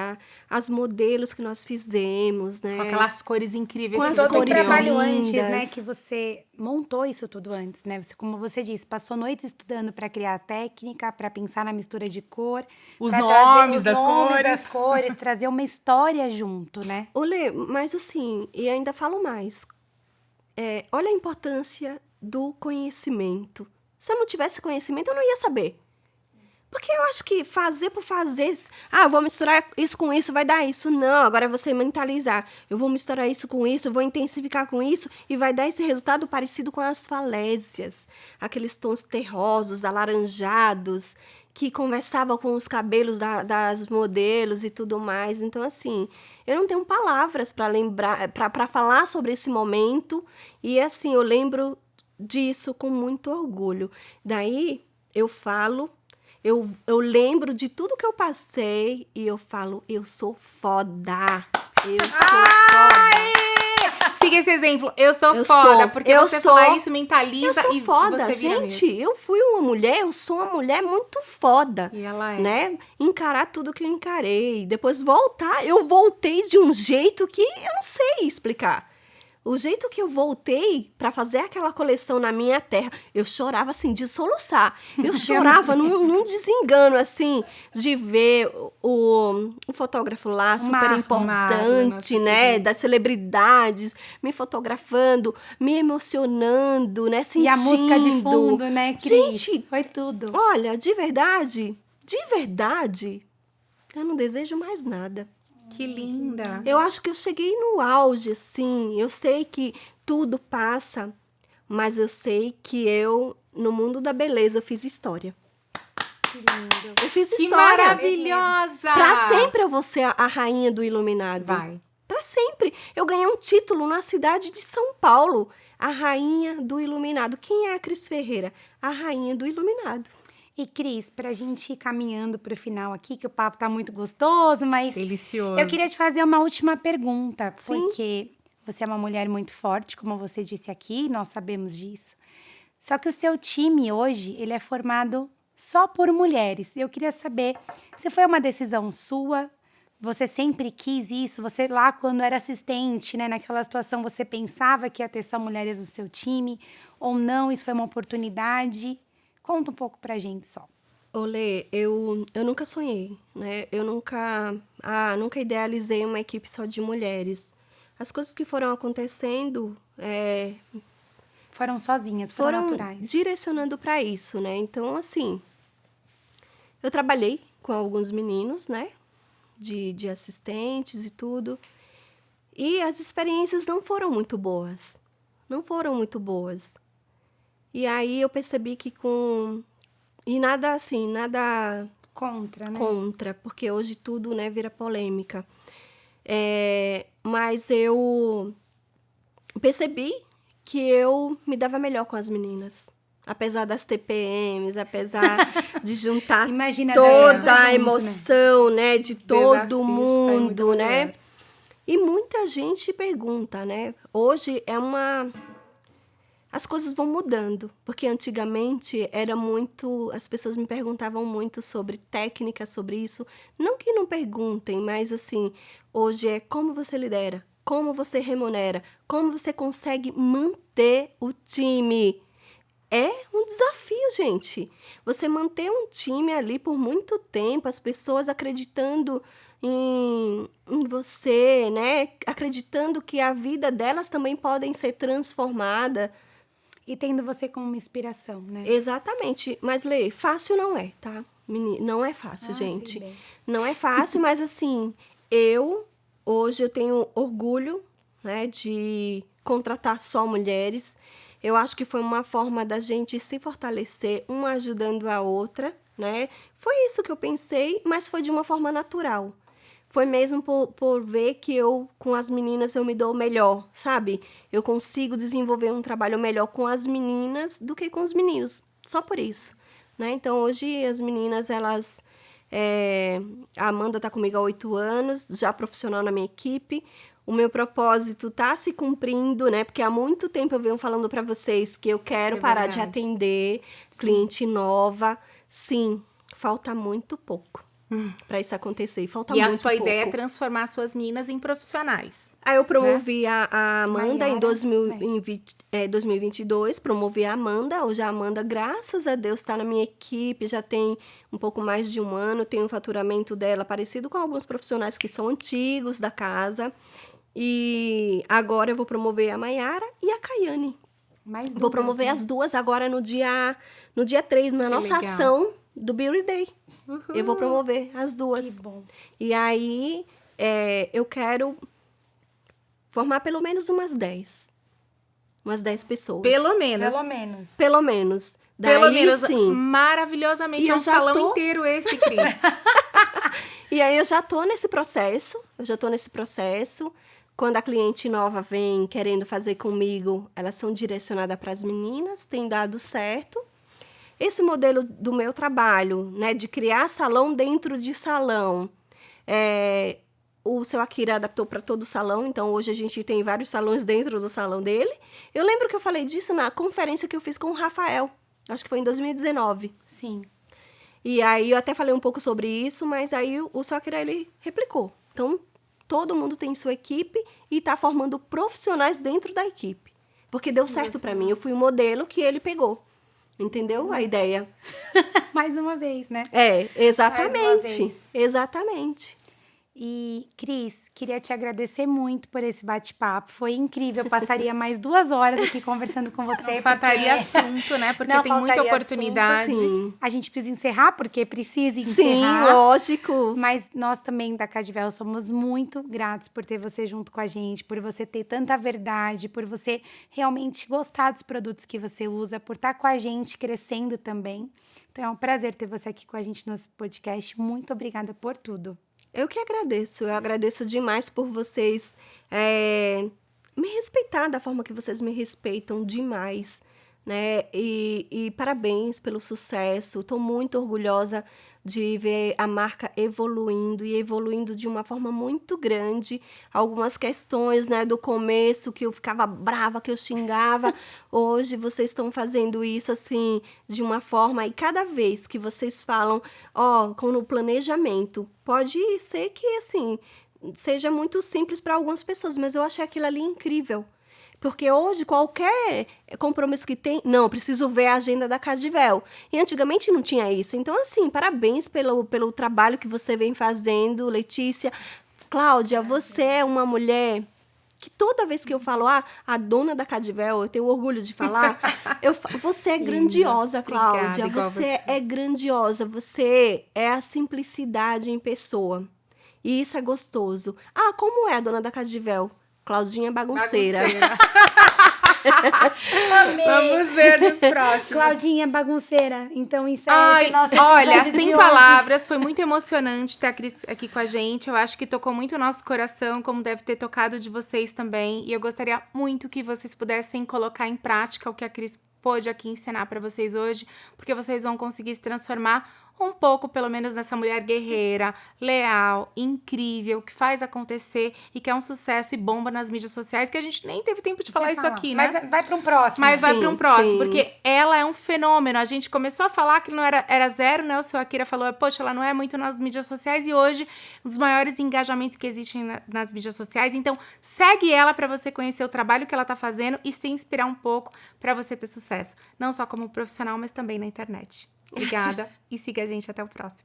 as modelos que nós fizemos, né? Com aquelas cores incríveis. Com as Todo o cores trabalho lindas. antes, né? Que você montou isso tudo antes, né? Você, como você disse, passou noites estudando para criar técnica, para pensar na mistura de cor. Os pra nomes trazer das cores, trazer uma história junto, né? Olê, mas assim, e ainda falo mais. Olha a importância do conhecimento. Se eu não tivesse conhecimento, eu não ia saber. Porque eu acho que fazer por fazer... eu vou misturar isso com isso, vai dar isso. Não, agora é você mentalizar. Eu vou misturar isso com isso, eu vou intensificar com isso e vai dar esse resultado parecido com as falésias. Aqueles tons terrosos, alaranjados, que conversavam com os cabelos das modelos e tudo mais. Então, assim, eu não tenho palavras para lembrar, para falar sobre esse momento. E, assim, eu lembro disso com muito orgulho. Daí, eu falo... Eu lembro de tudo que eu passei e eu falo, eu sou foda. Eu sou foda. Siga esse exemplo, eu sou foda. Porque você falar isso mentaliza eu sou e foda. você vira Gente, mesmo. eu fui uma mulher, eu sou uma mulher muito foda. E ela é. Né? Encarar tudo que eu encarei. Depois voltar, eu voltei de um jeito que eu não sei explicar. O jeito que eu voltei para fazer aquela coleção na minha terra, eu chorava, assim, de soluçar. Eu chorava num desengano, assim, de ver o fotógrafo lá, super importante, né? Das celebridades, me fotografando, me emocionando, né? Sentindo. E a música de fundo, né, Cris? Gente, foi tudo. Olha, de verdade, eu não desejo mais nada. Que linda. Eu acho que eu cheguei no auge, assim. Eu sei que tudo passa, mas eu sei que no mundo da beleza, eu fiz história. Que lindo. Eu fiz Que história. maravilhosa. Pra sempre eu vou ser a rainha do iluminado. Vai. Pra sempre. Eu ganhei um título na cidade de São Paulo. A rainha do iluminado. Quem é a Cris Ferreira? A rainha do iluminado. E, Cris, pra gente ir caminhando pro final aqui, que o papo tá muito gostoso, mas Delicioso. eu queria te fazer uma última pergunta, Sim. porque você é uma mulher muito forte, como você disse aqui, nós sabemos disso. Só que o seu time hoje, ele é formado só por mulheres. Eu queria saber, se foi uma decisão sua, você sempre quis isso? Você lá, quando era assistente, né, naquela situação, você pensava que ia ter só mulheres no seu time? Ou não, isso foi uma oportunidade? Conta um pouco pra gente só. Olê, eu nunca sonhei, né? Eu nunca idealizei uma equipe só de mulheres. As coisas que foram acontecendo Foram sozinhas, foram naturais. direcionando para isso, né? Então, assim, eu trabalhei com alguns meninos, né? De assistentes e tudo. E as experiências não foram muito boas. Não foram muito boas. E aí eu percebi que E nada assim, nada Contra, né? contra, porque hoje tudo, né, vira polêmica. Mas eu percebi que eu me dava melhor com as meninas. Apesar das TPMs, apesar de juntar Imagina toda junto, a emoção, né, de todo Desafios, tá em mundo, muito né? lugar. E muita gente pergunta, né? Hoje as coisas vão mudando, porque antigamente as pessoas me perguntavam muito sobre técnica, sobre isso. Não que não perguntem, mas assim, hoje é como você lidera, como você remunera, como você consegue manter o time. É um desafio, gente. Você manter um time ali por muito tempo, as pessoas acreditando em você, né? Acreditando que a vida delas também podem ser transformada. E tendo você como uma inspiração, né? Exatamente. Mas, Lê, fácil não é, tá? Não é fácil, gente. Sei bem. Não é fácil, mas assim, hoje eu tenho orgulho, né, de contratar só mulheres. Eu acho que foi uma forma da gente se fortalecer, uma ajudando a outra, né? Foi isso que eu pensei, mas foi de uma forma natural. Foi mesmo por ver que com as meninas, eu me dou melhor, sabe? Eu consigo desenvolver um trabalho melhor com as meninas do que com os meninos. Só por isso, né? Então, hoje, as meninas, elas... A Amanda tá comigo há 8 anos, já profissional na minha equipe. O meu propósito tá se cumprindo, né? Porque há muito tempo eu venho falando para vocês que eu quero parar de atender cliente nova. Sim, falta muito pouco para isso acontecer. Falta E muito a sua pouco. ideia é transformar suas meninas em profissionais. Aí eu promovi a Amanda em Maiara, 2022, promovi a Amanda. Hoje a Amanda, graças a Deus, está na minha equipe, já tem um pouco mais de 1 ano, tem um faturamento dela parecido com alguns profissionais que são antigos da casa. E agora eu vou promover a Maiara e a Caiane. Mais Vou promover as duas agora no dia 3, na nossa legal. ação do Beauty Day. Eu vou promover as duas. Que bom. E aí, eu quero formar pelo menos umas 10. Umas 10 pessoas. Pelo menos. Pelo menos. Pelo menos. Daí, Pelo menos, sim. maravilhosamente. E É eu um já salão tô- inteiro esse, Cris. E aí, eu já tô nesse processo. Quando a cliente nova vem querendo fazer comigo, elas são direcionadas para as meninas, tem dado certo. Esse modelo do meu trabalho, né, de criar salão dentro de salão, o seu Akira adaptou para todo o salão, então hoje a gente tem vários salões dentro do salão dele. Eu lembro que eu falei disso na conferência que eu fiz com o Rafael, acho que foi em 2019. Sim. E aí eu até falei um pouco sobre isso, mas aí o seu Akira, ele replicou. Então, todo mundo tem sua equipe e tá formando profissionais dentro da equipe. Porque deu certo pra mim, eu fui o modelo que ele pegou. Entendeu a ideia? Mais uma vez, né? É, Mais uma exatamente. vez. Exatamente. E, Cris, queria te agradecer muito por esse bate-papo. Foi incrível. Eu passaria mais 2 horas aqui conversando com você. Não faltaria porque assunto, né? Porque Não tem muita faltaria oportunidade. Sim. a gente precisa encerrar, porque precisa Sim, encerrar. lógico. Mas nós também da Cadvel somos muito gratos por ter você junto com a gente, por você ter tanta verdade, por você realmente gostar dos produtos que você usa, por estar com a gente crescendo também. Então é um prazer ter você aqui com a gente no nosso podcast. Muito obrigada por tudo. Eu que agradeço. Eu agradeço demais por vocês me respeitar da forma que vocês me respeitam demais, né? E parabéns pelo sucesso. Estou muito orgulhosa de ver a marca evoluindo e evoluindo de uma forma muito grande. Algumas questões, né, do começo que eu ficava brava, que eu xingava. Hoje vocês estão fazendo isso assim de uma forma, e cada vez que vocês falam, com o planejamento, pode ser que assim seja muito simples para algumas pessoas, mas eu achei aquilo ali incrível. Porque hoje, qualquer compromisso que tem... Não, preciso ver a agenda da Cadvel. E antigamente não tinha isso. Então, assim, parabéns pelo trabalho que você vem fazendo, Letícia. Cláudia, você é uma mulher que toda vez que eu falo, a dona da Cadvel, eu tenho orgulho de falar, você é grandiosa, Cláudia. Obrigada, igual Você é grandiosa. Você é a simplicidade em pessoa. E isso é gostoso. Como é a dona da Cadvel? Claudinha bagunceira. Amei! Vamos ver nos próximos. Claudinha bagunceira. Então, encerra esse nosso olha, episódio de sem hoje. palavras, foi muito emocionante ter a Cris aqui com a gente. Eu acho que tocou muito o nosso coração, como deve ter tocado de vocês também. E eu gostaria muito que vocês pudessem colocar em prática o que a Cris pôde aqui ensinar para vocês hoje, porque vocês vão conseguir se transformar um pouco, pelo menos, nessa mulher guerreira, leal, incrível, que faz acontecer e que é um sucesso e bomba nas mídias sociais, que a gente nem teve tempo de falar isso aqui, né? Mas vai para um próximo. Mas vai para um próximo, sim. porque ela é um fenômeno. A gente começou a falar que não era zero, né? O seu Akira falou, poxa, ela não é muito nas mídias sociais, e hoje, um dos maiores engajamentos que existem nas mídias sociais. Então, segue ela para você conhecer o trabalho que ela tá fazendo e se inspirar um pouco para você ter sucesso. Não só como profissional, mas também na internet. Obrigada e siga a gente até o próximo.